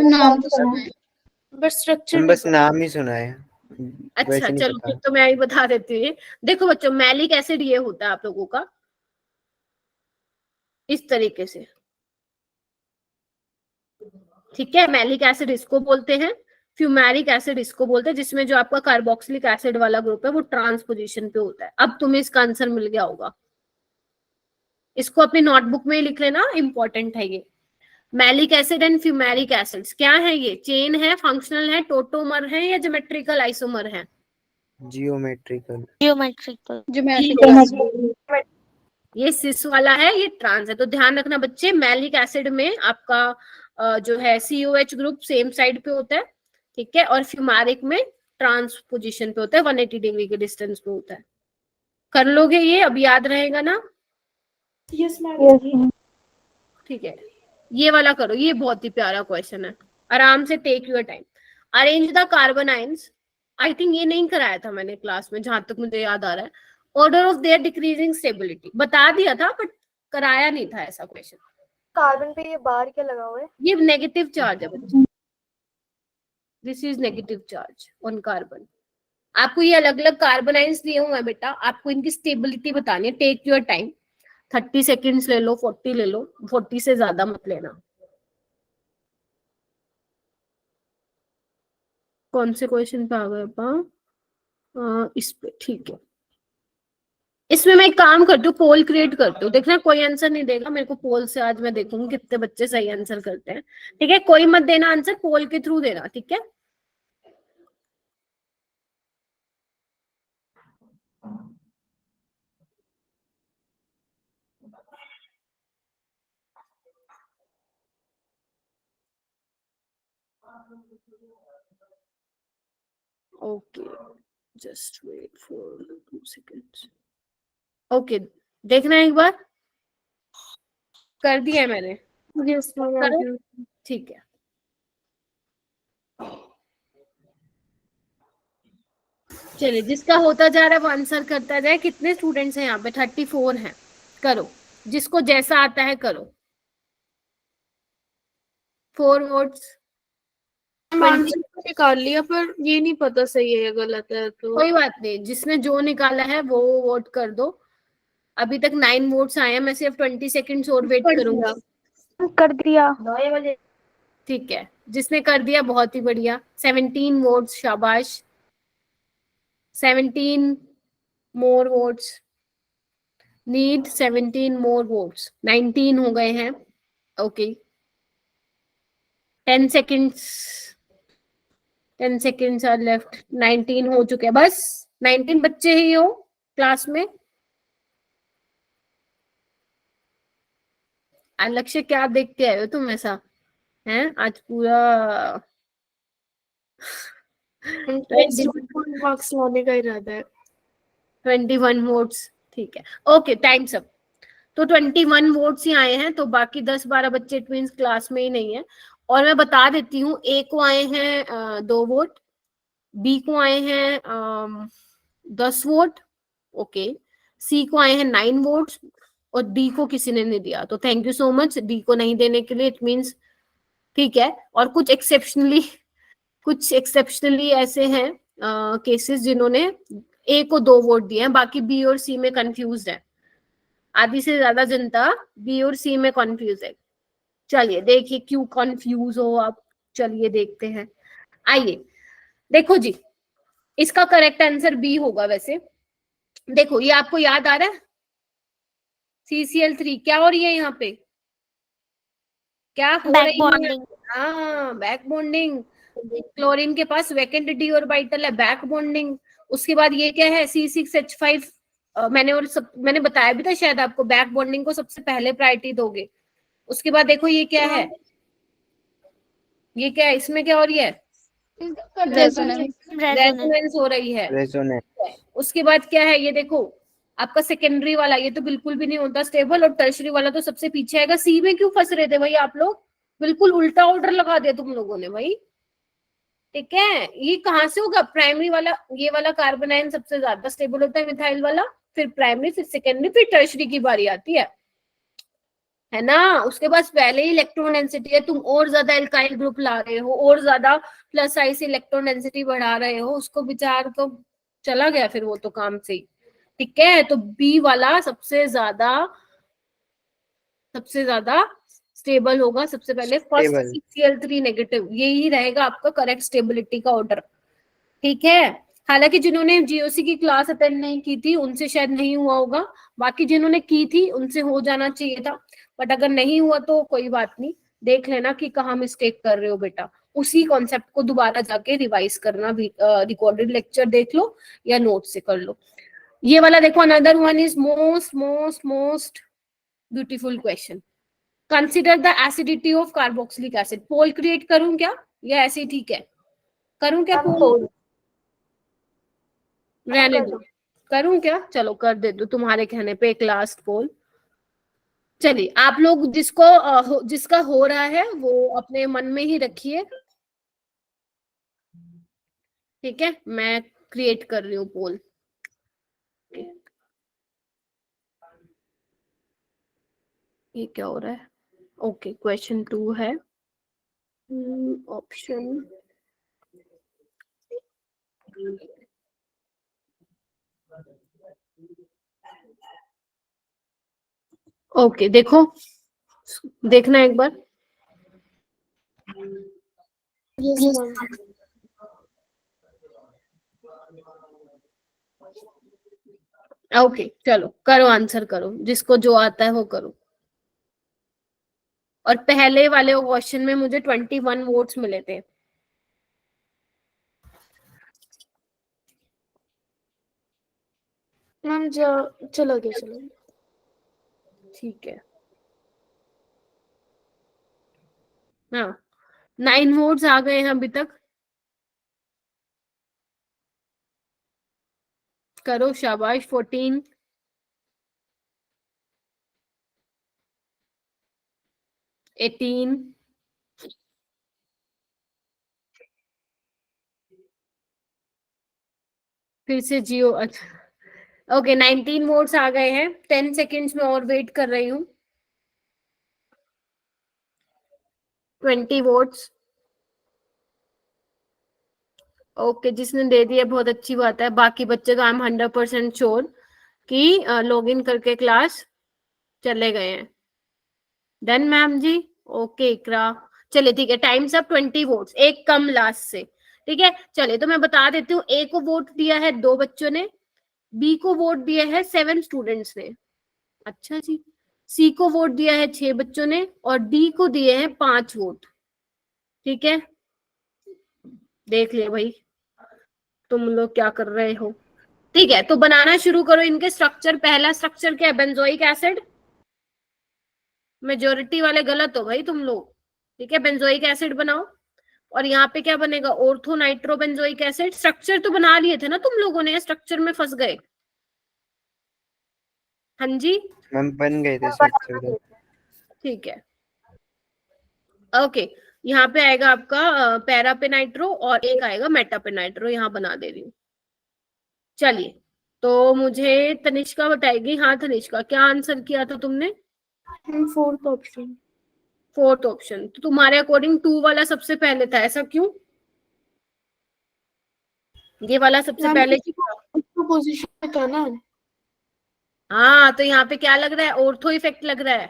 नाम तो सुना है। बस स्ट्रक्चर हम बस नाम ही सुना है, अच्छा वैसे नहीं चलो, पता। फिर तो मैं ही बता देती हूँ। देखो बच्चों, मैलिक एसिड ये होता है आप लोगों का इस तरीके से, ठीक है। मैलिक एसिड इसको बोलते हैं, फ्यूमेरिक एसिड इसको बोलते हैं, जिसमें जो आपका कार्बोक्सिलिक एसिड वाला ग्रुप है वो ट्रांस पोजीशन पे होता है। अब तुम्हें इसका आंसर मिल गया होगा, इसको अपनी नोटबुक में लिख लेना, इंपॉर्टेंट है ये। Malic acid and fumaric acids क्या है, ये चेन है, फंक्शनल है, टोटोमर है, या ज्योमेट्रिकल आइसोमर है। जियोमेट्रिकल। ज्योमेट्रिकल। ये सिस वाला है, ये ट्रांस है। तो ध्यान रखना बच्चे, मैलिक एसिड में आपका जो है COH ग्रुप सेम साइड पे होता है, ठीक है, और फ्यूमेरिक में ट्रांस पोजीशन पे होता है, 180 डिग्री के डिस्टेंस पे होता है। कर लोगे ये, अब याद रहेगा ना। Yes ma'am. ठीक है, ये वाला करो, ये बहुत ही प्यारा क्वेश्चन है, आराम से take your time. Arrange the carbon ions, I think ये नहीं कराया था मैंने क्लास में, जहां तक मुझे याद आ रहा है। Order of their decreasing stability बता दिया था, बट कराया नहीं था ऐसा क्वेश्चन। कार्बन पे ये बार क्या लगा हुआ है? ये नेगेटिव चार्ज है बच्चे, this is negative charge on carbon. आपको ये अलग अलग कार्बन आयंस दिए हुए हैं बेटा, आपको इनकी स्टेबिलिटी बतानी है, टेक योर टाइम, 30 सेकेंड्स ले लो, 40 ले लो, 40 से ज्यादा मत लेना। कौन से क्वेश्चन पे आ गए अपा, इस पे, ठीक है। इसमें मैं एक काम करती हूँ, पोल क्रिएट करती हूँ, देखना कोई आंसर नहीं देगा मेरे को, पोल से आज मैं देखूंगी कितने बच्चे सही आंसर करते हैं, ठीक है। कोई मत देना आंसर, पोल के थ्रू देना, ठीक है। Okay, just wait for 2 seconds. Okay, देखना एक बार, कर दिया है मैंने, यस मैम। करो, ठीक है। चलिए, जिसका होता जा रहा है वो आंसर करता जाए। कितने स्टूडेंट्स हैं यहाँ पे, 34 हैं। करो, जिसको जैसा आता है करो। 4 वोट्स, आंसर तो निकाल लिया, पर ये नहीं पता सही है या गलत है, तो कोई बात नहीं, जिसने जो निकाला है वो वोट कर दो। अभी तक 9 वोट्स आए हैं, मैं सिर्फ 20 सेकेंड्स और वेट करूंगा। कर दिया। ठीक है, जिसने कर दिया बहुत ही बढ़िया, 17 वोट्स, शाबाश। 17 more votes, need 17 more votes, 19 हो गए हैं। Okay 10 seconds, 10 seconds are left. 19 हो चुके हैं, बस 19 बच्चे ही हो क्लास में। लक्ष्य क्या देख के आए हो तुम ऐसा हैं आज पूरा? मार्क्स लाने का इरादा है। 21 वोट्स, ठीक है। Okay times up. तो 21 वोट्स ही आए हैं, तो बाकी 10-12 बच्चे ट्विंस क्लास में ही नहीं है। और मैं बता देती हूँ, ए को आए हैं 2 वोट, बी को आए हैं 10 वोट, ओके, सी को आए हैं 9 वोट्स, और डी को किसी ने नहीं दिया। तो thank you so much D को नहीं देने के लिए, इट मीन्स ठीक है। और कुछ एक्सेप्शनली ऐसे हैं केसेस जिन्होंने ए को 2 वोट दिए हैं, बाकी बी और सी में कंफ्यूज है। आधी से ज्यादा जनता बी और सी में कंफ्यूज है। चलिए देखिए क्यों कंफ्यूज हो आप, चलिए देखते हैं। आइए देखो जी, इसका करेक्ट आंसर बी होगा। वैसे देखो ये आपको याद आ रहा है, CCl3 क्या हो रही है यहाँ पे, क्या हो रही है? हाँ बैक बॉन्डिंग। क्लोरीन के पास वैकेंट डी ऑर्बिटल है, बैक बॉन्डिंग। उसके बाद ये क्या है, C6H5। मैंने बताया भी था शायद आपको, बैक बॉन्डिंग को सबसे पहले प्रायोरिटी दोगे। उसके बाद देखो ये क्या है, ये क्या है, इसमें क्या हो रही है, रेजोनेंस हो रही है। रेजोनेंस। उसके बाद क्या है, ये देखो आपका सेकेंडरी वाला, ये तो बिल्कुल भी नहीं होता स्टेबल, और टर्शरी वाला तो सबसे पीछे आएगा। सी में क्यों फंस रहे थे भाई आप लोग, बिल्कुल उल्टा ऑर्डर लगा दिया तुम लोगों ने भाई, ठीक है। ये कहाँ से होगा, प्राइमरी वाला, ये वाला कार्बन आयन सबसे ज्यादा स्टेबल होता है, मिथाइल वाला, फिर प्राइमरी, फिर सेकेंडरी, फिर टर्शरी की बारी आती है ना। उसके बाद पहले ही इलेक्ट्रॉन डेंसिटी है, तुम और ज्यादा एल्काइल ग्रुप ला रहे हो, और ज्यादा प्लस आई से इलेक्ट्रॉन डेंसिटी बढ़ा रहे हो, उसको विचार तो चला गया फिर वो तो काम से ही, ठीक है। तो बी वाला सबसे ज्यादा स्टेबल होगा सबसे पहले, फर्स्ट CCl3 नेगेटिव, यही रहेगा आपका करेक्ट स्टेबिलिटी का ऑर्डर, ठीक है। हालांकि जिन्होंने जीओसी की क्लास अटेंड नहीं की थी उनसे शायद नहीं हुआ होगा, बाकी जिन्होंने की थी उनसे हो जाना चाहिए था, बट अगर नहीं हुआ तो कोई बात नहीं, देख लेना कि कहाँ मिस्टेक कर रहे हो बेटा। उसी कॉन्सेप्ट को दोबारा जाके रिवाइज करना, रिकॉर्डेड लेक्चर देख लो या नोट से कर लो। ये वाला देखो, another one is most beautiful question. Consider the acidity of carboxylic acid. Poll create करूं क्या या ऐसे ही ठीक है, करूं क्या पोल? रहने दो, करूं क्या, चलो कर दे दो तुम्हारे कहने पे एक लास्ट पोल। चलिए आप लोग जिसका हो रहा है वो अपने मन में ही रखिए, ठीक है। मैं क्रिएट कर रही हूँ पोल। ये क्या हो रहा है, ओके क्वेश्चन 2 है, ऑप्शन ओके, देखो देखना एक बार। ओके चलो करो, आंसर करो, जिसको जो आता है वो करो। और पहले वाले क्वेश्चन में मुझे 21 वोट्स मिले थे। मैम चलो गया, चलो ठीक है, हाँ 9 वोट्स आ गए हैं अभी तक, करो शाबाश। 14, 18, फिर से जियो, अच्छा ओके 19 वोट्स आ गए हैं। 10 सेकेंड्स में और वेट कर रही हूँ। 20 वोट्स, ओके जिसने दे दिया बहुत अच्छी बात है, बाकी बच्चे तो आई एम 100% श्योर कि लॉग इन करके क्लास चले गए हैं। डन मैम जी, ओके इकरा, चलिए ठीक है। टाइम्स अप, 20 वोट्स, एक कम लास्ट से, ठीक है। चलिए तो मैं बता देती हूँ, ए को वोट दिया है 2 बच्चों ने, बी को वोट दिया है 7 स्टूडेंट्स ने, अच्छा जी, सी को वोट दिया है 6 बच्चों ने और डी को दिए हैं 5 वोट। ठीक है, देख ले भाई तुम लोग क्या कर रहे हो। ठीक है, तो बनाना शुरू करो इनके स्ट्रक्चर। पहला स्ट्रक्चर क्या है? Benzoic acid. मेजोरिटी वाले गलत हो भाई तुम लोग। ठीक है, बेंजोइक एसिड बनाओ। और यहाँ पे क्या बनेगा? Ortho nitro benzoic acid. Structure तो बना लिए थे ना तुम लोगों ने, स्ट्रक्चर में फंस गए? हाँ जी, मैम बन गए थे स्ट्रक्चर तो। ठीक है, ओके। यहाँ पे आएगा आपका पैरापेनाइट्रो और एक आएगा मेटापेनाइट्रो, यहाँ बना दे रही हूँ। चलिए, तो मुझे तनिष्का बताएगी। हाँ तनिष्का, क्या आंसर किया था तुमने? Fourth option. Fourth option. तो तुम्हारे अकॉर्डिंग 2 वाला सबसे पहले था, ऐसा क्यों? ये वाला सबसे पहले क्यों था? पोजीशन था ना। हाँ, तो यहाँ पे क्या लग रहा है? ऑर्थो इफेक्ट लग रहा है।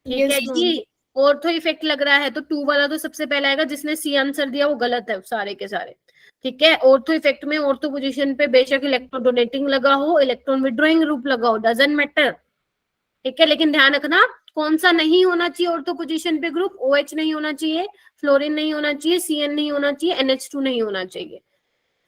ठीक है जी, ऑर्थो इफेक्ट लग रहा है, तो 2 वाला तो सबसे पहले आएगा। जिसने सी आंसर दिया वो गलत है सारे के सारे। ठीक है, ऑर्थो इफेक्ट में ऑर्थो पोजीशन पे बेशक इलेक्ट्रॉन डोनेटिंग लगा हो, इलेक्ट्रॉन विड्रॉइंग ग्रुप लगा हो, डजंट मैटर। ठीक है, लेकिन ध्यान रखना कौन सा नहीं होना चाहिए ऑर्थो पोजीशन पे ग्रुप। OH नहीं होना चाहिए, फ्लोरीन नहीं होना चाहिए, CN नहीं होना चाहिए, NH2 नहीं होना चाहिए।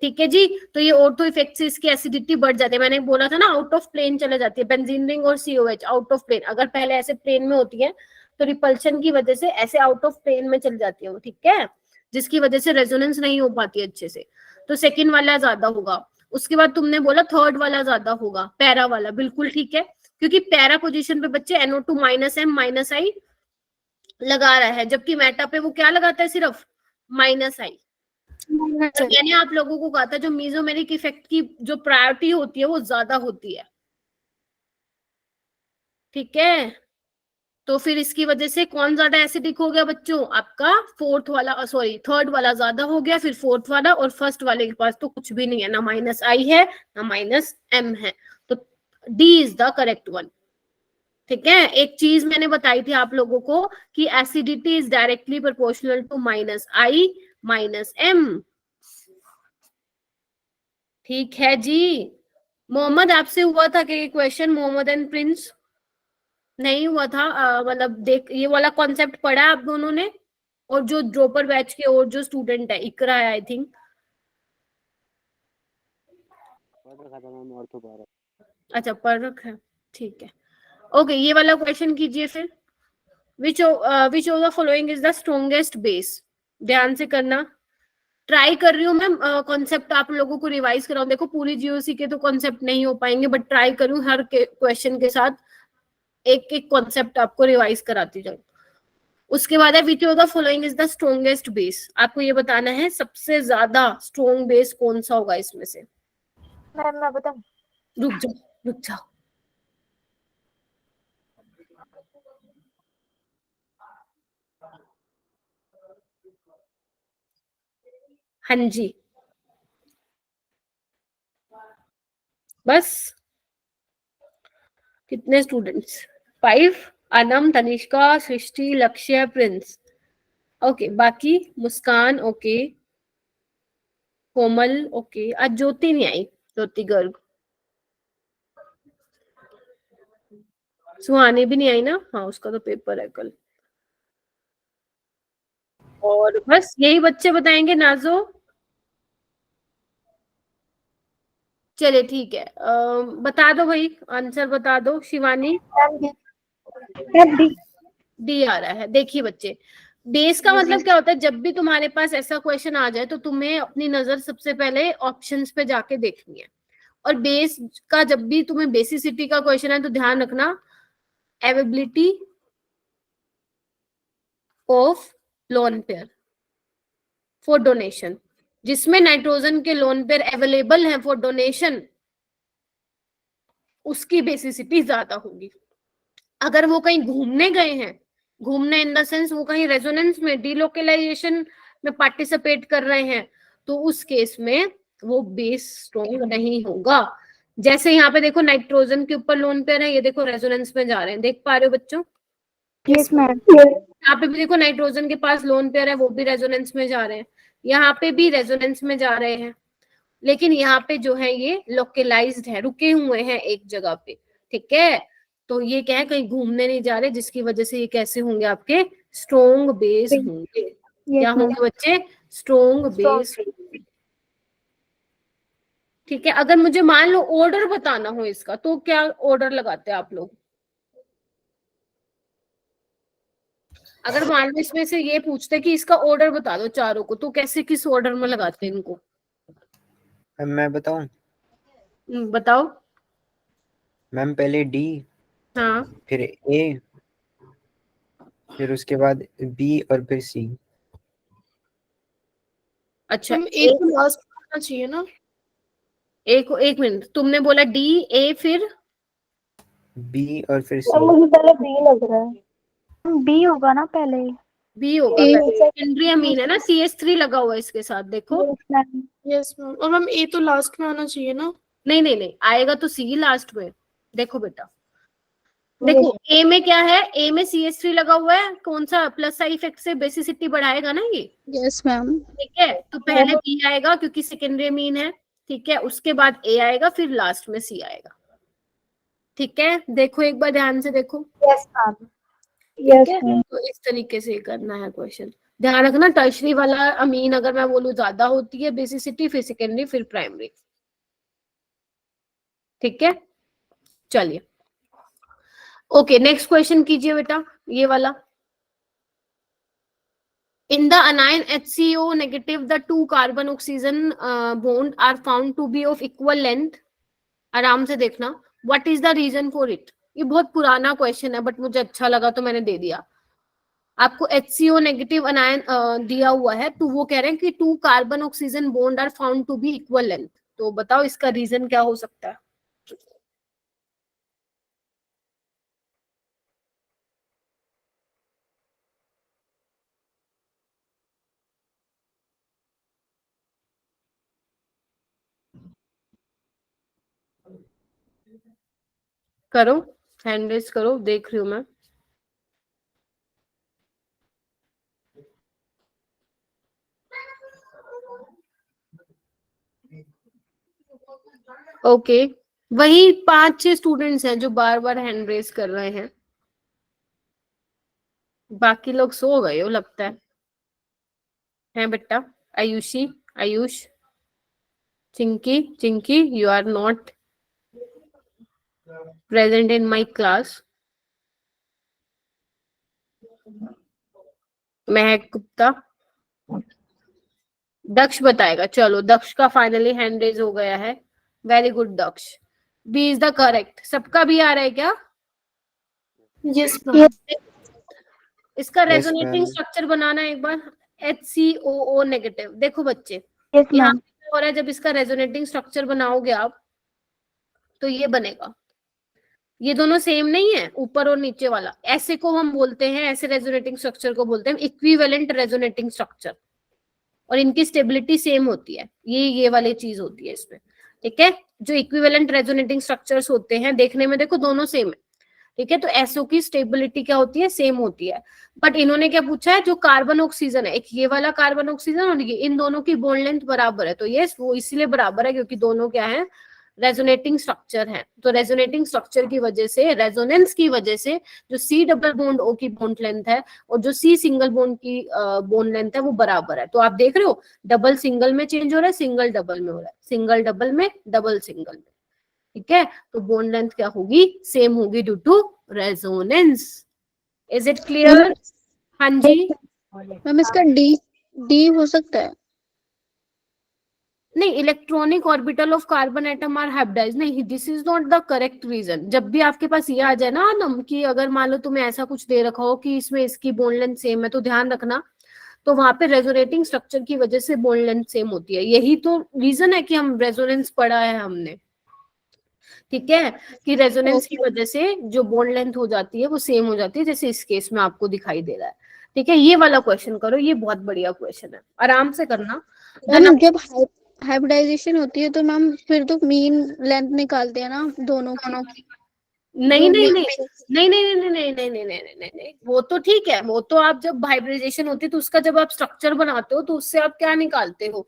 ठीक है जी, तो ये ऑर्थो इफेक्ट से इसकी एसिडिटी बढ़ जाती है। मैंने बोला था ना, आउट ऑफ प्लेन चले जाती है। बेंजीन रिंग और COH आउट ऑफ प्लेन, अगर पहले ऐसे प्लेन में होती है तो रिपल्शन की वजह से ऐसे आउट ऑफ प्लेन में चल जाती है वो। ठीक है, जिसकी वजह से रेजोनेंस नहीं हो पाती अच्छे से। तो सेकंड वाला ज्यादा होगा। उसके बाद तुमने बोला थर्ड वाला ज्यादा होगा, पैरा वाला। बिल्कुल ठीक है, क्योंकि पैरा पोजीशन पे बच्चे NO2 -M -I लगा रहा है, जबकि मेटा पे वो क्या लगाता है? सिर्फ -I। मैंने आप लोगों को कहा था जो मीजोमेरिक इफेक्ट की जो प्रायोरिटी होती है वो ज्यादा होती है। ठीक है, तो फिर इसकी वजह से कौन ज्यादा एसिडिक हो गया बच्चों? आपका फोर्थ वाला, सॉरी थर्ड वाला ज्यादा हो गया, फिर फोर्थ वाला, और फर्स्ट वाले के पास तो कुछ भी नहीं है, ना -I है ना -M है। तो D is the correct one. ठीक है, एक चीज मैंने बताई थी आप लोगों को कि acidity is directly proportional to -I -M। ठीक है जी। मोहम्मद, आपसे हुआ था कि क्वेश्चन? मोहम्मद एंड प्रिंस नहीं हुआ था? मतलब देख, ये वाला कॉन्सेप्ट पढ़ा आप दोनों ने? और जो ड्रॉपर बैच के और जो स्टूडेंट है, इकरा है आई थिंक। अच्छा, पढ़ रखा है, ठीक है। ओके, ये वाला क्वेश्चन कीजिए फिर। विच of the following is the strongest base? ध्यान से करना। ट्राई कर रही हूँ मैम कॉन्सेप्ट आप लोगों को रिवाइज कराऊं। देखो पूरी GOC के तो कॉन्सेप्ट नहीं हो पाएंगे, बट ट्राई करूँ हर क्वेश्चन के साथ एक एक कॉन्सेप्ट आपको रिवाइज कराती जाऊं। उसके बाद है which of the following is the strongest base. आपको ये बताना है सबसे ज्यादा स्ट्रॉन्ग बेस कौन सा होगा इसमें से। मैम मैं बताऊं? रुक जाओ रुक जाओ, हाँ जी, बस कितने स्टूडेंट्स? 5। अनम, तनिष्का, सृष्टि, लक्ष्य, प्रिंस। ओके, बाकी मुस्कान, ओके, कोमल, ओके। आज ज्योति नहीं आई, ज्योति गर्ग। सुहानी भी नहीं आई ना? हाँ, उसका तो पेपर है कल। और बस यही बच्चे बताएंगे। नाजो, चले ठीक है, बता दो भाई, आंसर बता दो। शिवानी, डी आ रहा है। देखिए बच्चे, बेस का मतलब क्या होता है? जब भी तुम्हारे पास ऐसा क्वेश्चन आ जाए तो तुम्हें अपनी नजर सबसे पहले ऑप्शंस पे जाके देखनी है। और बेस का जब भी तुम्हें बेसिसिटी का क्वेश्चन है तो ध्यान रखना availability of lone pair for donation. जिसमें नाइट्रोजन के लोन पेयर अवेलेबल हैं फॉर डोनेशन, उसकी बेसिसिटी ज्यादा होगी। अगर वो कहीं घूमने गए हैं, घूमने इन द सेंस वो कहीं रेजोनेंस में, डिलोकलाइजेशन में पार्टिसिपेट कर रहे हैं, तो उस केस में वो बेस स्ट्रॉन्ग नहीं होगा। जैसे यहाँ पे देखो नाइट्रोजन के ऊपर लोन पेयर है, ये देखो रेजोनेंस में जा रहे हैं, देख पा रहे हो बच्चों? Yes ma'am. यहाँ पे भी देखो नाइट्रोजन के पास लोन पेयर है, वो भी रेजोनेंस में जा रहे हैं, यहाँ पे भी रेजोनेंस में जा रहे हैं। लेकिन यहाँ पे जो है ये लोकलाइज्ड है, रुके हुए हैं एक जगह पे। ठीक है, तो ये क्या है, कहीं घूमने नहीं जा रहे, जिसकी वजह से ये कैसे होंगे, आपके स्ट्रोंग बेस होंगे। क्या होंगे बच्चे? Strong base. ठीक है, अगर मुझे मान लो ऑर्डर बताना हो इसका, तो क्या ऑर्डर लगाते हैं आप लोग? अगर मान लो इसमें से ये पूछते कि इसका ऑर्डर बता दो चारों को, तो कैसे, किस ऑर्डर में लगाते हैं इनको? मैं बताऊं? बताओ। मैम पहले डी, हाँ, फिर ए, फिर उसके बाद बी और फिर सी। अच्छा, एक तो लास्ट आना चाहिए ना। एक मिनट, तुमने बोला डी, ए, फिर बी और फिर सी। मुझे पहले बी लग रहा है। बी होगा ना पहले। बी होगा। सेकेंडरी अमीन है ना, CH3 लगा हुआ है इसके साथ, देखो। Yes ma'am. और मैम ए तो लास्ट में आना चाहिए ना। नहीं नहीं नहीं, आएगा तो सी लास्ट में। देखो बेटा, देखो ए में क्या है, ए में CH3 लगा हुआ है, कौन सा प्लस साइन इफेक्ट से बेसिसिटी बढ़ाएगा ना ये। Yes ma'am. ठीक है, तो पहले बी आएगा क्योंकि सेकेंडरी अमीन है। ठीक है, उसके बाद ए आएगा, फिर लास्ट में सी आएगा। ठीक है, देखो एक बार ध्यान से देखो। Yes ma'am. Yes ma'am. तो इस तरीके से करना है क्वेश्चन। ध्यान रखना, टर्शरी वाला अमीन अगर मैं बोलूं ज्यादा होती है बेसिसिटी, फिर सेकेंडरी, फिर प्राइमरी। ठीक है, चलिए ओके, नेक्स्ट क्वेश्चन कीजिए बेटा, ये वाला। In the anion HCO negative, the two carbon oxygen bond are found to be of equal length. आराम से देखना। What is the reason for it? ये बहुत पुराना क्वेश्चन है, बट मुझे अच्छा लगा तो मैंने दे दिया। आपको HCO नेगेटिव अनायन दिया हुआ है, तो वो कह रहे हैं कि two carbon oxygen bond are found to be equal length. तो बताओ इसका रीजन क्या हो सकता है? करो, हैंड रेज करो, देख रही हूँ मैं। ओके, वही 5-6 स्टूडेंट्स हैं जो बार बार हैंड रेज कर रहे हैं, बाकी लोग सो गए हो लगता है बेटा। Ayushi, Ayush, Chinki, Chinki, you are not present in my class. Mehak Gupta, दक्ष बताएगा। चलो, दक्ष का फाइनली हैंड रेज हो गया है। Very good Daksh, B is the correct. सबका भी आ रहा है क्या? Yes ma'am. इसका Yes, रेजोनेटिंग ma'am. स्ट्रक्चर बनाना एक बार। HCOO negative. देखो बच्चे, यस यहाँ मैम। पे हो रहा है, जब इसका रेजोनेटिंग स्ट्रक्चर बनाओगे आप, तो ये बनेगा। ये दोनों सेम नहीं है, ऊपर और नीचे वाला। ऐसे को हम बोलते हैं, ऐसे रेजोनेटिंग स्ट्रक्चर को बोलते हैं इक्विवेलेंट रेजोनेटिंग स्ट्रक्चर, और इनकी स्टेबिलिटी सेम होती है। ये वाली चीज होती है इसमें। ठीक है, जो इक्विवेलेंट रेजोनेटिंग स्ट्रक्चर्स होते हैं, देखने में देखो दोनों सेम है। ठीक है, तो एसओ की स्टेबिलिटी क्या होती है? सेम होती है। बट इन्होंने क्या पूछा है, जो कार्बन ऑक्सीजन है, एक ये वाला कार्बन ऑक्सीजन और ये, इन दोनों की बॉन्ड लेंथ बराबर है। तो ये वो इसलिए बराबर है क्योंकि दोनों क्या है, रेजोनेटिंग स्ट्रक्चर है। तो रेजोनेटिंग स्ट्रक्चर की वजह से, रेजोनेंस की वजह से, जो सी डबल बॉन्ड ओ की बॉन्ड लेंथ है और जो सी सिंगल बॉन्ड की बॉन्ड लेंथ है, वो बराबर है। तो आप देख रहे हो, डबल सिंगल में चेंज हो रहा है, सिंगल डबल में हो रहा है, सिंगल डबल में, डबल सिंगल में। ठीक है, तो बॉन्ड लेंथ क्या होगी? सेम होगी due to resonance. Is it clear? हाँ जी। मैम इसका डी हो सकता है? नहीं, electronic orbital of carbon atom are hybridised. नहीं, this is not the correct reason. जब भी आपके पास ये आ जाए ना आनम, कि अगर मान लो तुम्हें ऐसा कुछ दे रखा हो कि इसमें इसकी बॉन्ड लेंथ सेम है, तो ध्यान रखना, तो वहां पे रेजोनेटिंग स्ट्रक्चर की वजह से बॉन्ड लेंथ सेम होती है। यही तो रीजन है कि हम रेजोनेंस पढ़ा है हमने। ठीक है, कि रेजोनेंस की वजह से जो बॉन्ड लेंथ हो जाती है वो सेम हो जाती है, जैसे इस केस में आपको दिखाई दे रहा है। ठीक है, ये वाला क्वेश्चन करो, ये बहुत बढ़िया क्वेश्चन है, आराम से करना। मैम जब हाइब्रिडाइजेशन होती है तो मैम फिर तो मीन लेंथ निकालते हैं ना दोनों की। नहीं नहीं नहीं नहीं नहीं नहीं नहीं नहीं नहीं नहीं नहीं नहीं, वो तो ठीक है। वो तो आप जब हाइब्रिडाइजेशन होती है तो उसका जब आप स्ट्रक्चर बनाते हो, तो उससे आप क्या निकालते हो?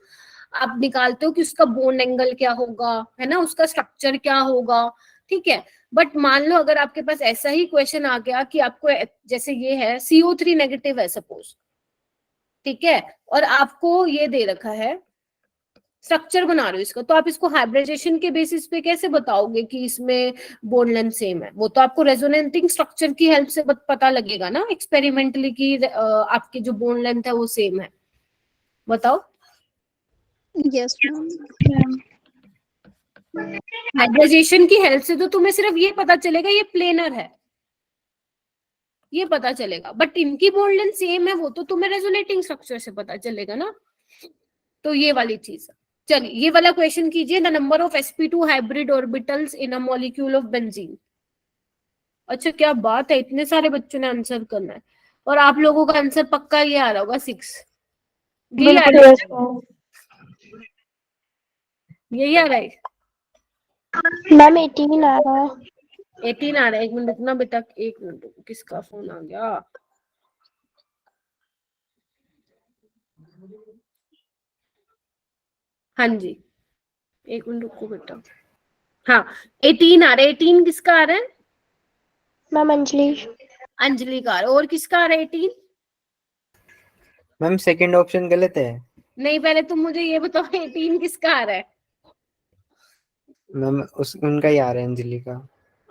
आप निकालते हो कि उसका बॉन्ड एंगल क्या होगा, है ना, उसका स्ट्रक्चर क्या होगा। ठीक है, बट मान लो अगर आपके पास ऐसा ही क्वेश्चन आ गया कि आपको जैसे ये है CO3 नेगेटिव है सपोज, ठीक है, और आपको ये दे रखा है, स्ट्रक्चर बना रहे हो इसका, तो आप इसको हाइब्रिडाइजेशन के बेसिस पे कैसे बताओगे कि इसमें बॉन्ड लेंथ सेम है? वो तो आपको रेजोनेटिंग स्ट्रक्चर की हेल्प से पता लगेगा ना एक्सपेरिमेंटली कि आपकी जो बॉन्ड लेंथ है वो सेम है। बताओ। Yes ma'am. हाइब्रिडाइजेशन की हेल्प से तो तुम्हें सिर्फ ये पता चलेगा ये प्लेनर है, ये पता चलेगा, बट इनकी बॉन्ड लेंथ सेम है वो तो तुम्हें रेजोनेटिंग स्ट्रक्चर से पता चलेगा ना। तो ये वाली चीज है। चलिए ये वाला क्वेश्चन कीजिए, the number of sp2 hybrid orbitals in a molecule of benzene. अच्छा क्या बात है, इतने सारे बच्चों ने आंसर करना है, और आप लोगों का आंसर पक्का ये आ रहा होगा 6। यही आ रहा है, यही आ रहा है। मैम 18 आ रहा है। 18 आ रहा है। एक मिनट रुकना बेटा, एक मिनट, किसका फोन आ गया? हाँ जी, एक मिनट रुको बेटा। हाँ 18 आ रहा है। 18 किसका आ रहा है? मैम अंजलि। अंजलि का आ रहा है। और किसका आ रहा है 18? मैम सेकंड ऑप्शन गलत है। नहीं, पहले तुम मुझे ये बताओ 18 किसका आ रहा है? मैम उनका ही आ रहा है, अंजलि का।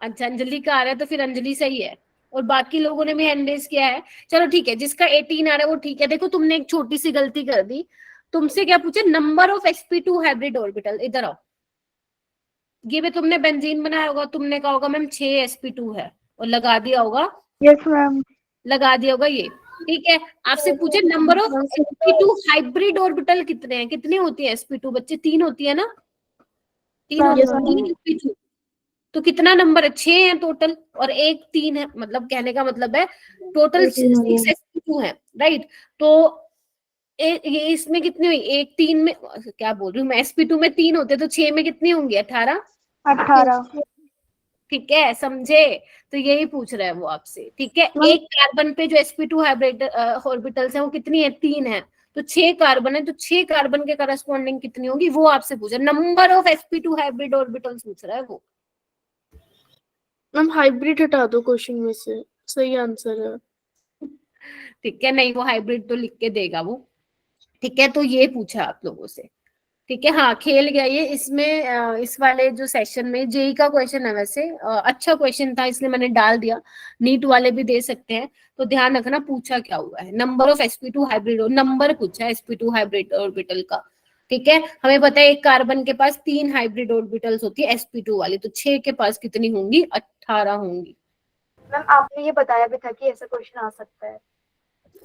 अच्छा अंजलि का आ रहा है, तो फिर अंजलि सही है, और बाकी लोगों ने भी हैंड रेज किया है। चलो ठीक है, जिसका 18 आ रहा है वो ठीक है। देखो तुमने एक छोटी सी गलती कर दी, तुमसे क्या पूछे, number of sp2 hybrid orbital. इधर आओ, ये भी तुमने बेंजीन बनाया होगा, तुमने कहा होगा मैम 6 sp2 है, और लगा दिया होगा। Yes ma'am. लगा दिया होगा ये, ठीक है। आपसे पूछे number of sp2 hybrid orbital कितने हैं, कितनी होती है sp2 बच्चे? 3 होती है ना, 3 होती है, 3 sp2। तो कितना नंबर है? 6 है टोटल, और एक 3 है, मतलब कहने का मतलब है टोटल 6 sp2 है, राइट। तो ये इसमें कितनी हुई? एक 3 में, क्या बोल रही हूँ मैं, sp2 में 3 होते तो 6 में कितनी होंगी? 18। 18। ठीक है, समझे? तो यही पूछ रहा है वो आपसे, ठीक है। एक कार्बन पे जो sp2 हाइब्रिड ऑर्बिटल्स है वो कितनी है? 3 है। तो 6 कार्बन है, तो 6 कार्बन के करस्पॉन्डिंग कितनी होगी वो आपसे पूछ रहा है। Number of sp2 hybrid orbitals पूछ रहा है वो। मैम हाइब्रिड हटा दो क्वेश्चन में से, सही आंसर है। ठीक है, नहीं वो हाइब्रिड तो लिख के देगा वो, ठीक है। तो ये पूछा आप लोगों से, ठीक है। हाँ खेल गया ये इसमें, इस वाले जो सेशन में जेई का क्वेश्चन है, वैसे अच्छा क्वेश्चन था इसलिए मैंने डाल दिया। नीट वाले भी दे सकते हैं, तो ध्यान रखना पूछा क्या हुआ है। Number of sp2 hybrid, number पूछा है sp2 हाइब्रिड ऑर्बिटल का, ठीक है। हमें पता है एक कार्बन के पास 3 हाइब्रिड ऑर्बिटल्स होती है sp2 वाली, तो 6 के पास कितनी होंगी? 18 होंगी। मैम आपने ये बताया भी था कि ऐसा क्वेश्चन आ सकता है।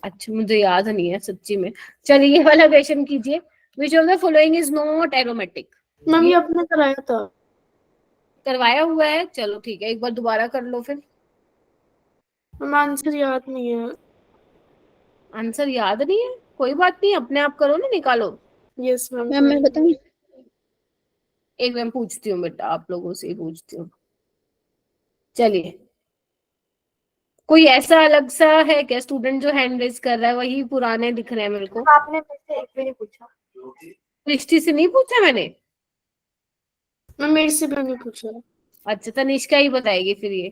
अच्छा मुझे याद नहीं है सच्ची में। चलिए ये वाला क्वेश्चन कीजिए, विच of the following is not aromatic. Ma'am ये आपने कराया था। करवाया हुआ है, चलो ठीक है, एक बार दोबारा कर लो फिर। मैम आंसर याद नहीं है। आंसर याद नहीं है, कोई बात नहीं, अपने आप करो ना, निकालो। Yes ma'am. मैम मैं बताऊं? एक मैं पूछती हूँ बेटा, आप लोगों से ही पूछती हूँ। चलिए, कोई ऐसा अलग सा है क्या स्टूडेंट जो हैंड रेज कर रहा है? वही पुराने दिख रहे हैं मेरे को। आपने मुझसे एक भी नहीं पूछा। दृष्टि से नहीं पूछा मैंने। मैम मेरे से भी नहीं पूछा। अच्छा तनिष्का ही बताएगी फिर ये।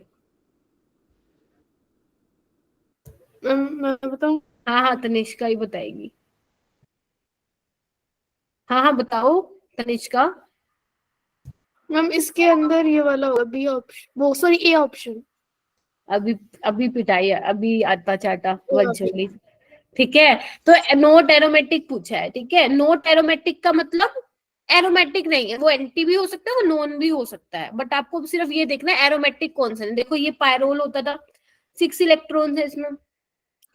मैम मैं बताऊं? हाँ हाँ तनिष्का ही बताएगी। हाँ हाँ बताओ तनिष्का। मैम इसके अंदर ये वाला होगा बी ऑप्शन, वो सॉरी ए ऑप्शन। अभी अभी पिटाई है, अभी आता चाटा वंशली, ठीक है। तो नोट एरोमेटिक पूछा है, ठीक है। नोट एरोमेटिक का मतलब एरोमेटिक नहीं है, वो एंटी भी हो सकता है, वो नॉन भी हो सकता है, बट आपको सिर्फ ये देखना है एरोमेटिक कौन सा है। देखो ये पायरोल होता था, 6 इलेक्ट्रॉन्स है इसमें,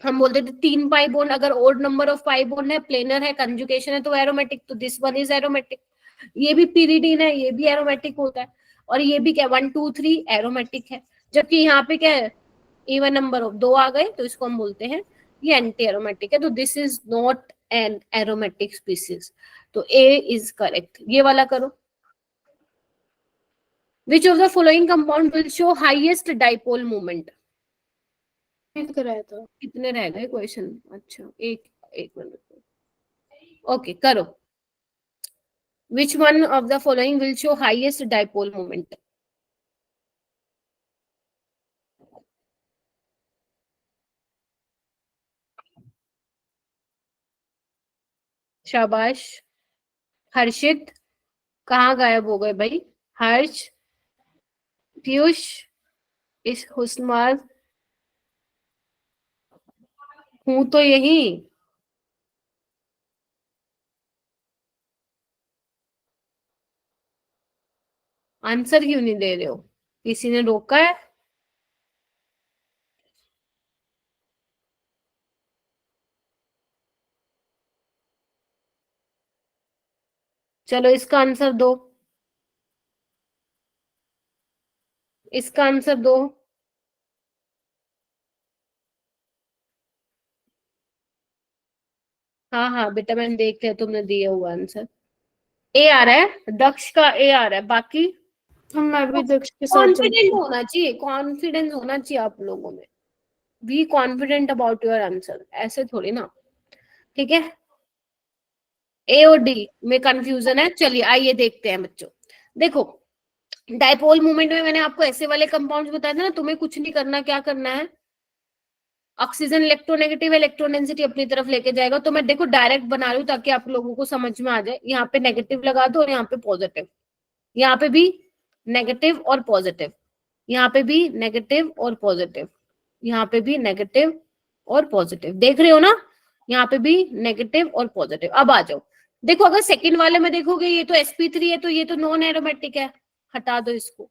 हम बोलते थे 3 पाई बॉन्ड, अगर odd number of pi bond है, प्लेनर है, कंजुगेशन है, तो एरोमेटिक, तो दिस वन इज एरोमेटिक। ये भी पीरिडीन है, ये भी एरोमेटिक होता है, और ये भी क्या 1 2 3 एरोमेटिक है। जबकि यहाँ पे क्या है, इवन नंबर ऑफ 2 आ गए तो इसको हम बोलते हैं ये एंटी एरोमेटिक है, तो this is not an aromatic species. तो ए इज करेक्ट। ये वाला करो, विच of the following compound will show highest dipole moment. कराया था। कितने रह गए क्वेश्चन? अच्छा एक एक मिनट, ओके करो। Which one of the following will show highest dipole moment? शाबाश। हर्षित कहाँ गायब हो गए भाई? हर्ष, पीयूष, इस हुस्माद, हूं तो यही। आंसर क्यों नहीं दे रहे हो? किसी ने रोका है? चलो इसका आंसर दो, इसका आंसर दो। हाँ हाँ बेटा मैंने देख लिया तुमने दिया हुआ आंसर। ए आ रहा है, दक्ष का ए आ रहा है। बाकी मैं भी दक्ष के साथ कॉन्फिडेंट होना चाहिए, कॉन्फिडेंस होना चाहिए आप लोगों में। Be confident about your answer, ऐसे थोड़ी ना। ठीक है, ए और डी में कंफ्यूजन है। चलिए आइए देखते हैं बच्चों। देखो डाइपोल मूवमेंट में मैंने आपको ऐसे वाले कंपाउंड्स बताए थे ना, तुम्हें कुछ नहीं करना। क्या करना है? ऑक्सीजन इलेक्ट्रोनेगेटिव, इलेक्ट्रॉन डेंसिटी अपनी तरफ लेके जाएगा। तो मैं देखो डायरेक्ट बना रही हूँ ताकि आप लोगों को समझ में आ जाए। यहाँ पे नेगेटिव लगा दो और यहाँ पे पॉजिटिव, यहाँ पे भी नेगेटिव और पॉजिटिव, यहाँ पे भी नेगेटिव और पॉजिटिव, यहाँ पे भी नेगेटिव और पॉजिटिव। देख रहे हो ना? यहाँ पे भी नेगेटिव और पॉजिटिव। अब आ जाओ, देखो अगर सेकंड वाले में देखोगे ये तो sp3 है, तो ये तो नॉन एरोमेटिक है, हटा दो इसको।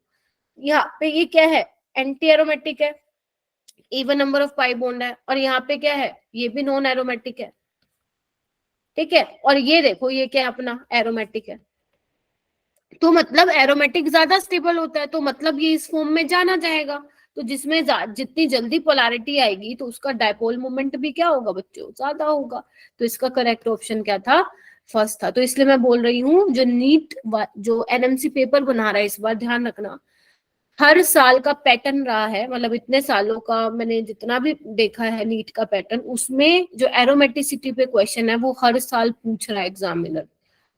यहाँ पे ये क्या है? एंटी एरोमेटिक है, even number of pi bond है। और यहाँ पे क्या है? ये भी नॉन एरोमेटिक है। ठीक है, और ये देखो ये क्या है? अपना एरोमेटिक है। तो मतलब एरोमेटिक ज्यादा स्टेबल होता है, तो मतलब ये इस फॉर्म में जाना जाएगा। तो जिसमें जितनी जल्दी पोलैरिटी आएगी तो उसका डायपोल मोमेंट भी क्या होगा बच्चों? ज्यादा होगा। तो इसका करेक्ट ऑप्शन क्या था? फर्स्ट था। तो इसलिए मैं बोल रही हूँ जो नीट जो एनएमसी पेपर बना रहा है इस बार, ध्यान रखना हर साल का पैटर्न रहा है, मतलब इतने सालों का मैंने जितना भी देखा है नीट का पैटर्न, उसमें जो एरोमेटिसिटी पे क्वेश्चन है वो हर साल पूछ रहा है एग्जामिनर,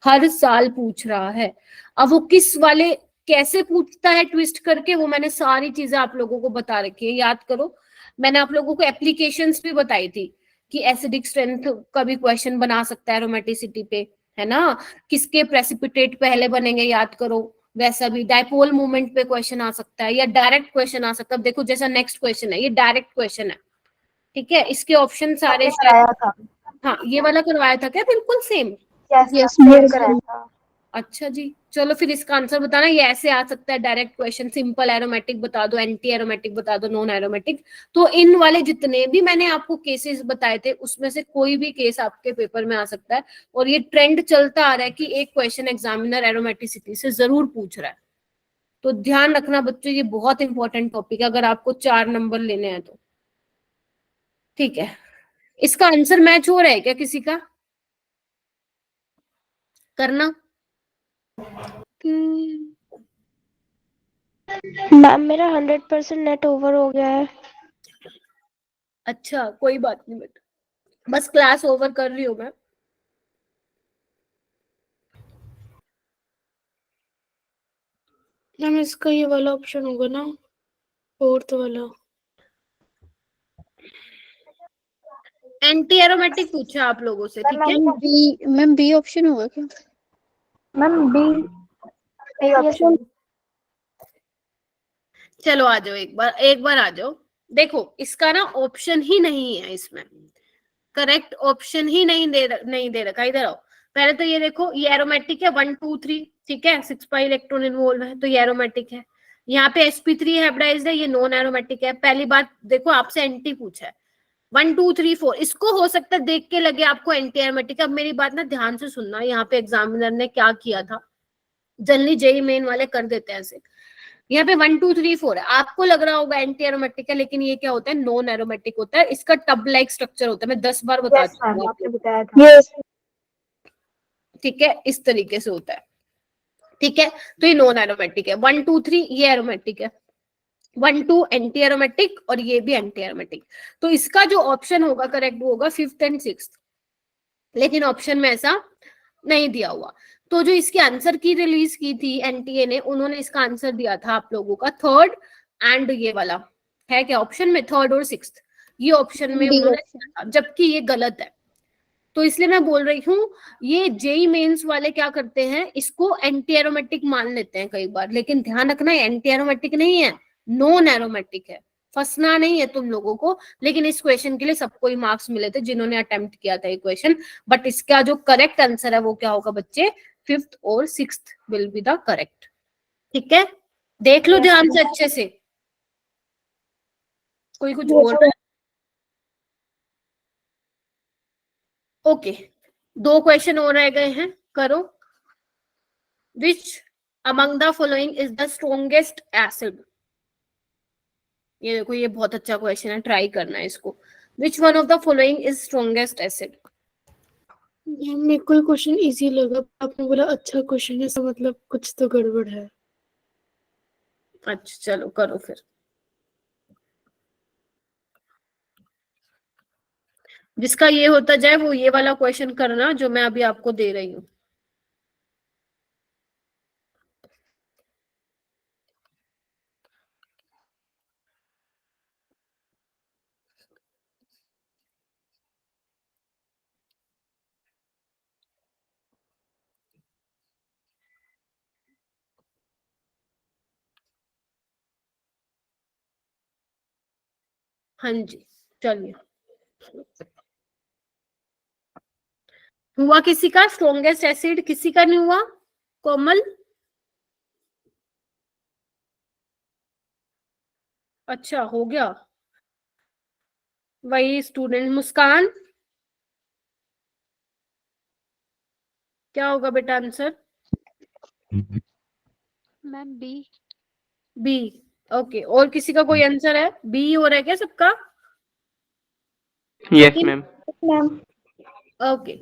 हर साल पूछ रहा है। अब वो किस वाले कैसे पूछता है ट्विस्ट करके, वो मैंने सारी चीजें आप लोगों को बता रखी है, याद करो। मैंने आप लोगों को एप्लीकेशंस भी बताई थी कि एसिडिक स्ट्रेंथ का भी क्वेश्चन बना सकता है एरोमेटिसिटी पे, है ना? किसके प्रेसिपिटेट पहले बनेंगे याद करो। वैसा भी डायपोल मूवमेंट पे क्वेश्चन आ सकता है या डायरेक्ट क्वेश्चन आ सकता है। देखो जैसा नेक्स्ट क्वेश्चन है ये डायरेक्ट क्वेश्चन है, ठीक है? इसके ऑप्शन सारे कराया था। हाँ ये वाला करवाया था क्या? बिल्कुल सेम। यस कराया था। अच्छा जी, चलो फिर इसका आंसर बताना। ये ऐसे आ सकता है डायरेक्ट क्वेश्चन, सिंपल एरोमेटिक बता दो, एंटी एरोमेटिक बता दो, नॉन एरोमेटिक। तो इन वाले जितने भी मैंने आपको केसेस बताए थे उसमें से कोई भी केस आपके पेपर में आ सकता है। और ये ट्रेंड चलता आ रहा है कि एक क्वेश्चन एग्जामिनर एरोमेटिसिटी से जरूर पूछ रहा है। तो ध्यान रखना बच्चों, ये बहुत इंपॉर्टेंट टॉपिक है अगर आपको 4 नंबर लेने हैं तो। ठीक है, इसका आंसर मैच हो रहा है क्या किसी का? करना। मैम मेरा 100% नेट ओवर हो गया है। अच्छा कोई बात नहीं बेटा, बस क्लास ओवर कर रही हूँ मैं। मैम इसका ये वाला ऑप्शन होगा ना, फोर्थ वाला। एंटी एरोमेटिक पूछा आप लोगों से, ठीक है? मैम बी ऑप्शन होगा क्या? Ma'am B option. चलो आ जाओ एक बार आ जाओ। देखो इसका ना ऑप्शन ही नहीं है इसमें, करेक्ट ऑप्शन ही नहीं दे रखा। इधर आओ, पहले तो ये देखो ये एरोमेटिक है 1 2 3, ठीक है? 6 पाई इलेक्ट्रॉन इन्वॉल्व है तो ये एरोमेटिक है। यहाँ पे sp3 हाइब्रिडाइज्ड है, ये नॉन एरोमेटिक है। पहली बात देखो आपसे एंटी पूछा है 1 2 3 4, इसको हो सकता है देख के लगे आपको एंटी एरोमेटिक। अब मेरी बात ना ध्यान से सुनना, यहाँ पे एग्जामिनर ने क्या किया था, जनरली जेई मेन वाले कर देते हैं ऐसे। यहाँ पे 1 2 3 4 है, आपको लग रहा होगा एंटी एरोमेटिक है, लेकिन ये क्या होता है? नॉन एरोमेटिक होता है। इसका टब लाइक स्ट्रक्चर होता है, मैं 10 बार बता चुकी हूँ आपने बताया था। ठीक है, इस तरीके से होता है, ठीक है? तो ये नॉन एरोमेटिक है। 1 2 3 ये एरोमेटिक है, 1 2 एंटी एरोमेटिक और ये भी एंटी एरोमेटिक। तो इसका जो ऑप्शन होगा करेक्ट वो होगा 5th एंड 6th, लेकिन ऑप्शन में ऐसा नहीं दिया हुआ। तो जो इसके आंसर की रिलीज की थी एनटीए ने, उन्होंने इसका आंसर दिया था आप लोगों का 3rd एंड ये वाला है क्या ऑप्शन में 3rd और 6th, ये ऑप्शन में उन्होंने दिया था, जबकि ये गलत है। तो इसलिए मैं बोल रही हूँ, ये जेई मेंस वाले क्या करते हैं, इसको एंटी एरोमेटिक मान लेते हैं कई बार, लेकिन ध्यान रखना एंटी एरोमेटिक नहीं है, नॉन एरोमेटिक है, फंसना नहीं है तुम लोगों को। लेकिन इस क्वेश्चन के लिए सबको ही मार्क्स मिले थे जिन्होंने अटेम्प्ट किया था ये क्वेश्चन। बट इसका जो करेक्ट आंसर है वो क्या होगा बच्चे, 5th और 6th will be the correct. ठीक है, देख लो ध्यान से अच्छे से। कोई कुछ बोल रहा है? ओके, 2 क्वेश्चन और रह गए हैं, करो। Which among the following is the strongest acid? ये देखो, ये बहुत अच्छा क्वेश्चन है, ट्राई करना है इसको। Which one of the following is strongest acid? मेरे को क्वेश्चन इजी लगा, आपने बोला अच्छा क्वेश्चन है, तो मतलब कुछ तो गड़बड़ है। अच्छा चलो करो फिर। जिसका ये होता जाए वो ये वाला क्वेश्चन करना जो मैं अभी आपको दे रही हूँ। हाँ जी, चलिए। हुआ किसी का स्ट्रोंगेस्ट एसिड? किसी का नहीं हुआ? कोमल? अच्छा हो गया। वही स्टूडेंट। मुस्कान, क्या होगा बेटा answer? Ma'am B. B. Okay, और किसी का कोई आंसर है? बी हो रहा है क्या सबका? यस लेकिन मैम। मैम ओके,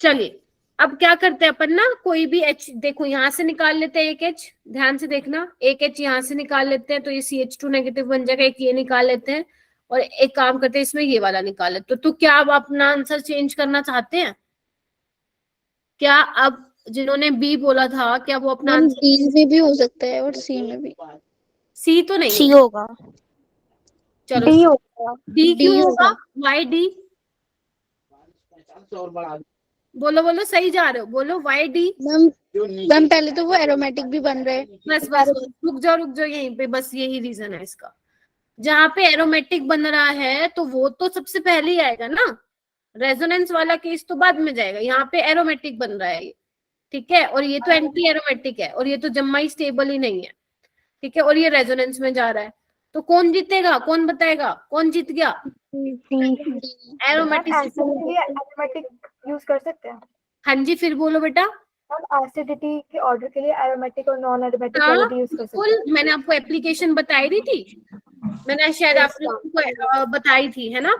चलिए अब क्या करते हैं अपन ना, कोई भी एच, देखो यहाँ से निकाल लेते हैं एक एच, ध्यान से देखना, एक एच यहाँ से निकाल लेते हैं तो ये CH2 नेगेटिव बन जाएगा, एक ये निकाल लेते हैं, और एक काम करते हैं इसमें ये वाला निकाल लेते हैं। तो क्या आप अपना आंसर चेंज करना चाहते हैं? क्या अब जिन्होंने बी बोला था, क्या वो अपना मैम आंसर? डी में भी हो सकता है और सी में भी। सी तो नहीं सी होगा। होगा। चलो डी होगा। डी डी क्यों होगा? होगा। Why D? बोलो बोलो, सही जा रहे हो, बोलो वाई डी। मैम मैम पहले तो वो एरोमेटिक भी बन रहे हैं। बस बस बस, रुक जाओ यहीं पे, बस यही रीजन है इसका। जहां पे एरोमेटिक बन रहा है तो वो तो सबसे पहले ही आएगा ना, रेजोनेंस वाला केस तो बाद में जाएगा। यहाँ पे एरोमेटिक बन रहा है ये, ठीक है, और ये तो एंटी एरोमेटिक है, और ये तो जम्मा ही स्टेबल ही नहीं है, ठीक है, और ये रेजोनेंस में जा रहा है। तो कौन जीतेगा, कौन बताएगा, कौन जीत गया? मैम एसिड के लिए एरोमेटिक यूज कर सकते हैं। हाँ जी, फिर बोलो बेटा। हम एसिडिटी के ऑर्डर के लिए एरोमेटिक और नॉन एरोमेटिक हाँ वाला भी यूज कर सकते हैं। बिल्कुल, मैंने आपको एप्लीकेशन बताई दी थी, मैंने शायद आप लोगों को बताई थी, है ना।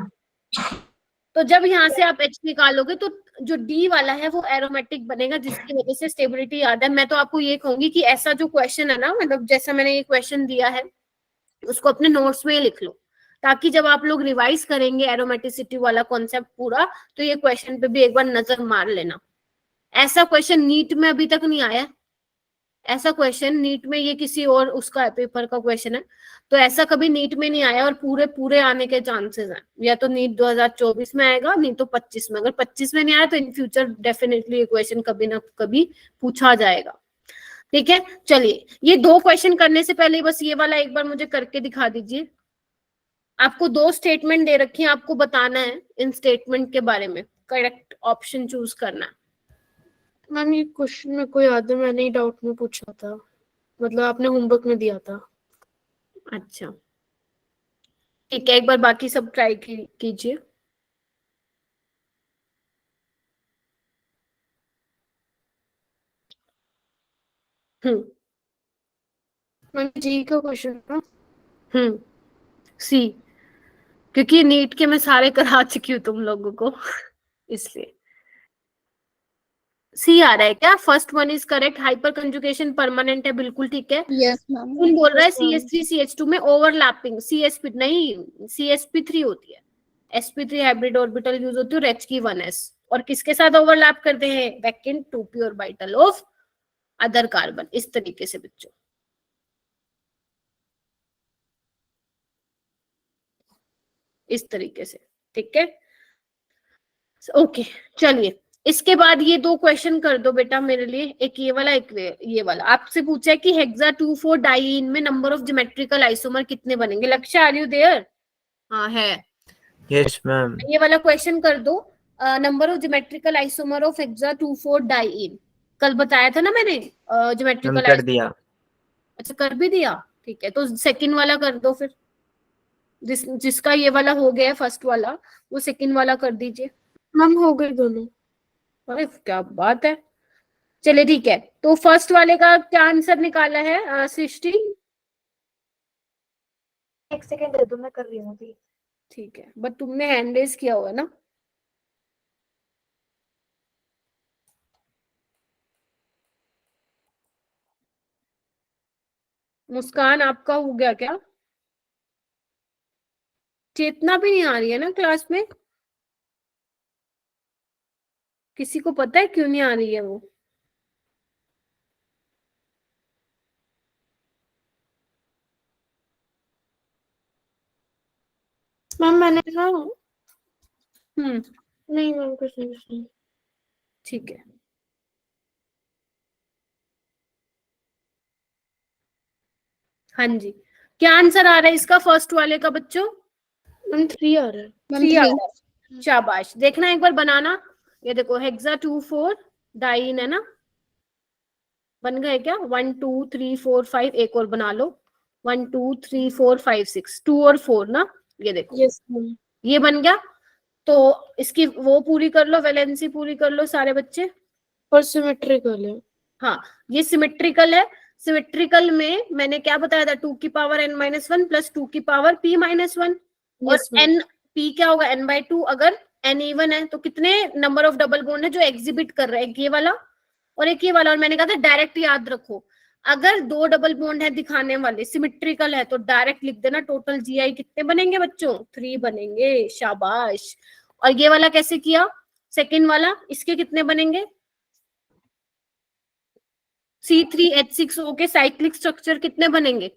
तो जब यहाँ से आप H निकालोगे तो जो D वाला है वो एरोमेटिक बनेगा, जिसकी वजह से स्टेबिलिटी याद है। मैं तो आपको ये कहूंगी कि ऐसा जो क्वेश्चन है ना, मतलब जैसा मैंने ये क्वेश्चन दिया है उसको अपने नोट्स में लिख लो, ताकि जब आप लोग रिवाइज करेंगे एरोमेटिसिटी वाला कॉन्सेप्ट पूरा, तो ये क्वेश्चन पे भी एक बार नजर मार लेना। ऐसा क्वेश्चन नीट में अभी तक नहीं आया, ऐसा क्वेश्चन नीट में, ये किसी और उसका पेपर का क्वेश्चन है, तो ऐसा कभी नीट में नहीं आया, और पूरे पूरे आने के चांसेस हैं। या तो नीट 2024 में आएगा, नहीं तो 25 में। अगर 25 में नहीं आया तो इन फ्यूचर डेफिनेटली ये क्वेश्चन कभी ना कभी पूछा जाएगा, ठीक है। चलिए, ये 2 क्वेश्चन करने से पहले बस ये वाला एक बार मुझे करके दिखा दीजिए। आपको 2 स्टेटमेंट दे रखी है, आपको बताना है इन स्टेटमेंट के बारे में, करेक्ट ऑप्शन चूज करना है। मैम ये क्वेश्चन मेरे को याद है, मैंने ही डाउट में पूछा था, मतलब आपने होमवर्क में दिया था। अच्छा ठीक है, एक बार बाकी सब ट्राई कीजिए। मैंने जी का क्वेश्चन था। सी, क्योंकि नीट के मैं सारे करा चुकी हूँ तुम लोगों को इसलिए सी आ रहा है। क्या first one is correct, hyper conjugation permanent है, बिल्कुल ठीक है। Yes ma'am. कौन बोल रहा है CH3 CH2 में ओवरलैपिंग? CSP नहीं, CSP3 होती है, sp3 हाइब्रिड ऑर्बिटल यूज होती है, और H की 1s, और किसके साथ ओवरलैप करते हैं? Vacant 2p orbital of other carbon, इस तरीके से बच्चों, इस तरीके से, ठीक है। ओके चलिए, इसके बाद ये दो क्वेश्चन कर दो बेटा मेरे लिए, एक ये वाला एक ये वाला। आपसे पूछा है कि हेक्सा 2,4 डाइईन में नंबर ऑफ ज्योमेट्रिकल आइसोमर कितने बनेंगे। लक्ष्य आर यू देयर? हाँ है। Yes ma'am. ये वाला क्वेश्चन कर दो, number of geometrical isomer of hexa 2,4 diene. कल बताया था ना मैंने ज्योमेट्रिकल कर दिया। अच्छा कर भी दिया, ठीक है। तो सेकंड वाला कर दो फिर, जिसका ये वाला हो गया फर्स्ट वाला, वो सेकंड वाला कर दीजिए। मैम हो गए दोनों। अरे क्या बात है, चलिए ठीक है। तो फर्स्ट वाले का क्या आंसर निकाला है सृष्टि? एक सेकंड दे दो, मैं कर रही हूँ अभी। ठीक है, बट तुमने हैंड रेज किया हुआ है ना। मुस्कान आपका हो गया क्या? चेतना भी नहीं आ रही है ना क्लास में, किसी को पता है क्यों नहीं आ रही है वो? मैम मैंने ना, नहीं मैम कुछ नहीं। ठीक है। हाँ जी, क्या आंसर आ रहा है इसका फर्स्ट वाले का बच्चों? मैम 3 आ रहा है। मैम 3 आ 3। रहा है। शाबाश, देखना एक बार बनाना। ये देखो हेक्सा 2,4 डाइईन है ना, बन गए क्या? 1 2 3 4 5, एक और बना लो। 1 2 3 4 5 6, 2 और 4 ना, ये देखो यस मैम। ये बन गया। तो इसकी वो पूरी कर लो, वैलेंसी पूरी कर लो सारे बच्चे। और सिमेट्रिकल है। हाँ ये सिमेट्रिकल है। सिमेट्रिकल में मैंने क्या बताया था, 2 की पावर n-1 प्लस 2 की पावर p-1। और Yes, ma'am. n p क्या होगा, n/2। अगर n इवन है तो कितने नंबर ऑफ डबल बॉन्ड है जो एग्जिबिट कर रहे हैं, एक ये वाला और एक ये वाला। और मैंने कहा था डायरेक्ट याद रखो, अगर 2 डबल बॉन्ड है दिखाने वाले, सिमेट्रिकल है, तो डायरेक्ट लिख देना टोटल GI कितने बनेंगे बच्चों, 3 बनेंगे। शाबाश। और ये वाला कैसे किया, सेकेंड वाला, इसके कितने बनेंगे? C3H6O के साइक्लिक स्ट्रक्चर कितने बनेंगे?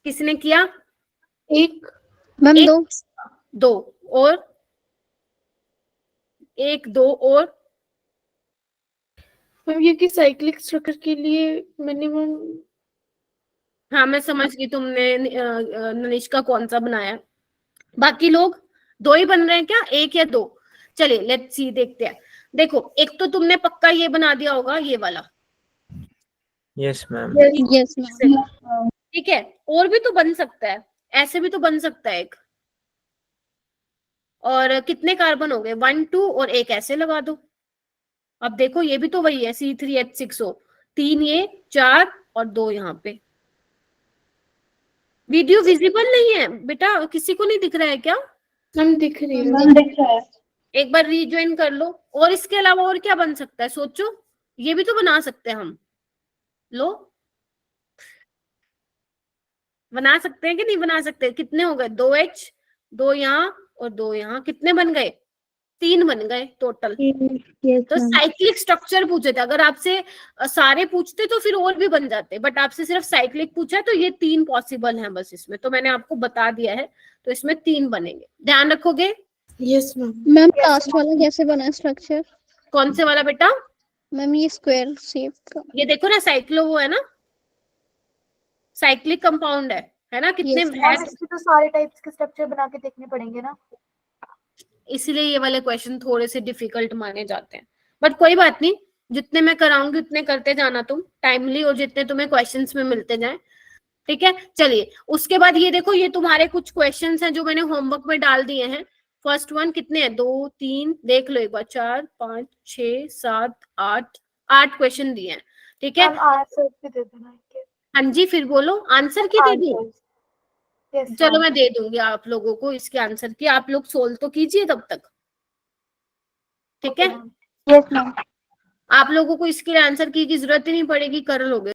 किसने किया? एक मैम एक, 2। 2 और 1 2 और मैम ये कि साइक्लिक स्ट्रक्चर के लिए मिनिमम। हाँ मैं समझ गई तुमने ननिष्का कौन सा बनाया। बाकी लोग 2 ही बन रहे हैं क्या, 1 या 2? चलिए लेट्स सी, देखते हैं। देखो एक तो तुमने पक्का ये बना दिया होगा, ये वाला। Yes ma'am. Yes ma'am. ठीक है, और भी तो बन सकता है, ऐसे भी तो बन सकता है एक। और कितने कार्बन हो गए, 1 2 और 1 ऐसे लगा दो। अब देखो ये भी तो वही है, C3H6O, 3 ये, 4 और 2 यहाँ पे। वीडियो विजिबल नहीं है बेटा, किसी को नहीं दिख रहा है क्या? मैम दिख रही है। मैम दिख रहा है। एक बार रीज्वाइन कर लो। और इसके अलावा और क्या बन सकता है सोचो, ये भी तो बना सकते हैं हम। लो बना सकते हैं कि नहीं बना सकते? कितने हो गए, 2H, 2 यहाँ और 2 यहाँ, कितने बन गए? 3 बन गए टोटल। यस तो मैम। साइक्लिक स्ट्रक्चर पूछे थे, अगर आपसे सारे पूछते तो फिर और भी बन जाते, बट आपसे सिर्फ साइक्लिक पूछा है तो ये 3 पॉसिबल हैं बस इसमें। तो मैंने आपको बता दिया है, तो इसमें 3 बनेंगे, ध्यान रखोगे। Yes ma'am. मैम लास्ट वाला कैसे बना स्ट्रक्चर? कौन से वाला बेटा? मैम ये स्क्वायर शेप का। ये देखो ना, साइक्लो वो है ना, साइक्लिक कंपाउंड है ना, कितने Yes, है। इसके तो सारे टाइप्स के स्ट्रक्चर बना के देखने पड़ेंगे ना। इसलिए ये वाले क्वेश्चन थोड़े से डिफिकल्ट माने जाते हैं, बट कोई बात नहीं, जितने मैं कराऊंगी उतने करते जाना तुम टाइमली, और जितने तुम्हें क्वेश्चंस में मिलते जाएं, ठीक है। चलिए उसके बाद ये देखो, ये तुम्हारे कुछ क्वेश्चंस हैं जो मैंने होमवर्क में डाल दिए हैं। फर्स्ट वन कितने हैं, 2 3, देख लो एक बार, 4 5 6 7 8 क्वेश्चन दिए हैं, ठीक है। मैम आंसर भी दे देना इनके। हाँ जी फिर बोलो, आंसर की दे दी? Answers. Yes, चलो ma'am. मैं दे दूंगी आप लोगों को इसके आंसर की, आप लोग सोल्व तो कीजिए तब तक, ठीक है। Okay, ma'am. Yes ma'am. आप लोगों को इसके आंसर की जरूरत ही नहीं पड़ेगी, कर लोगे।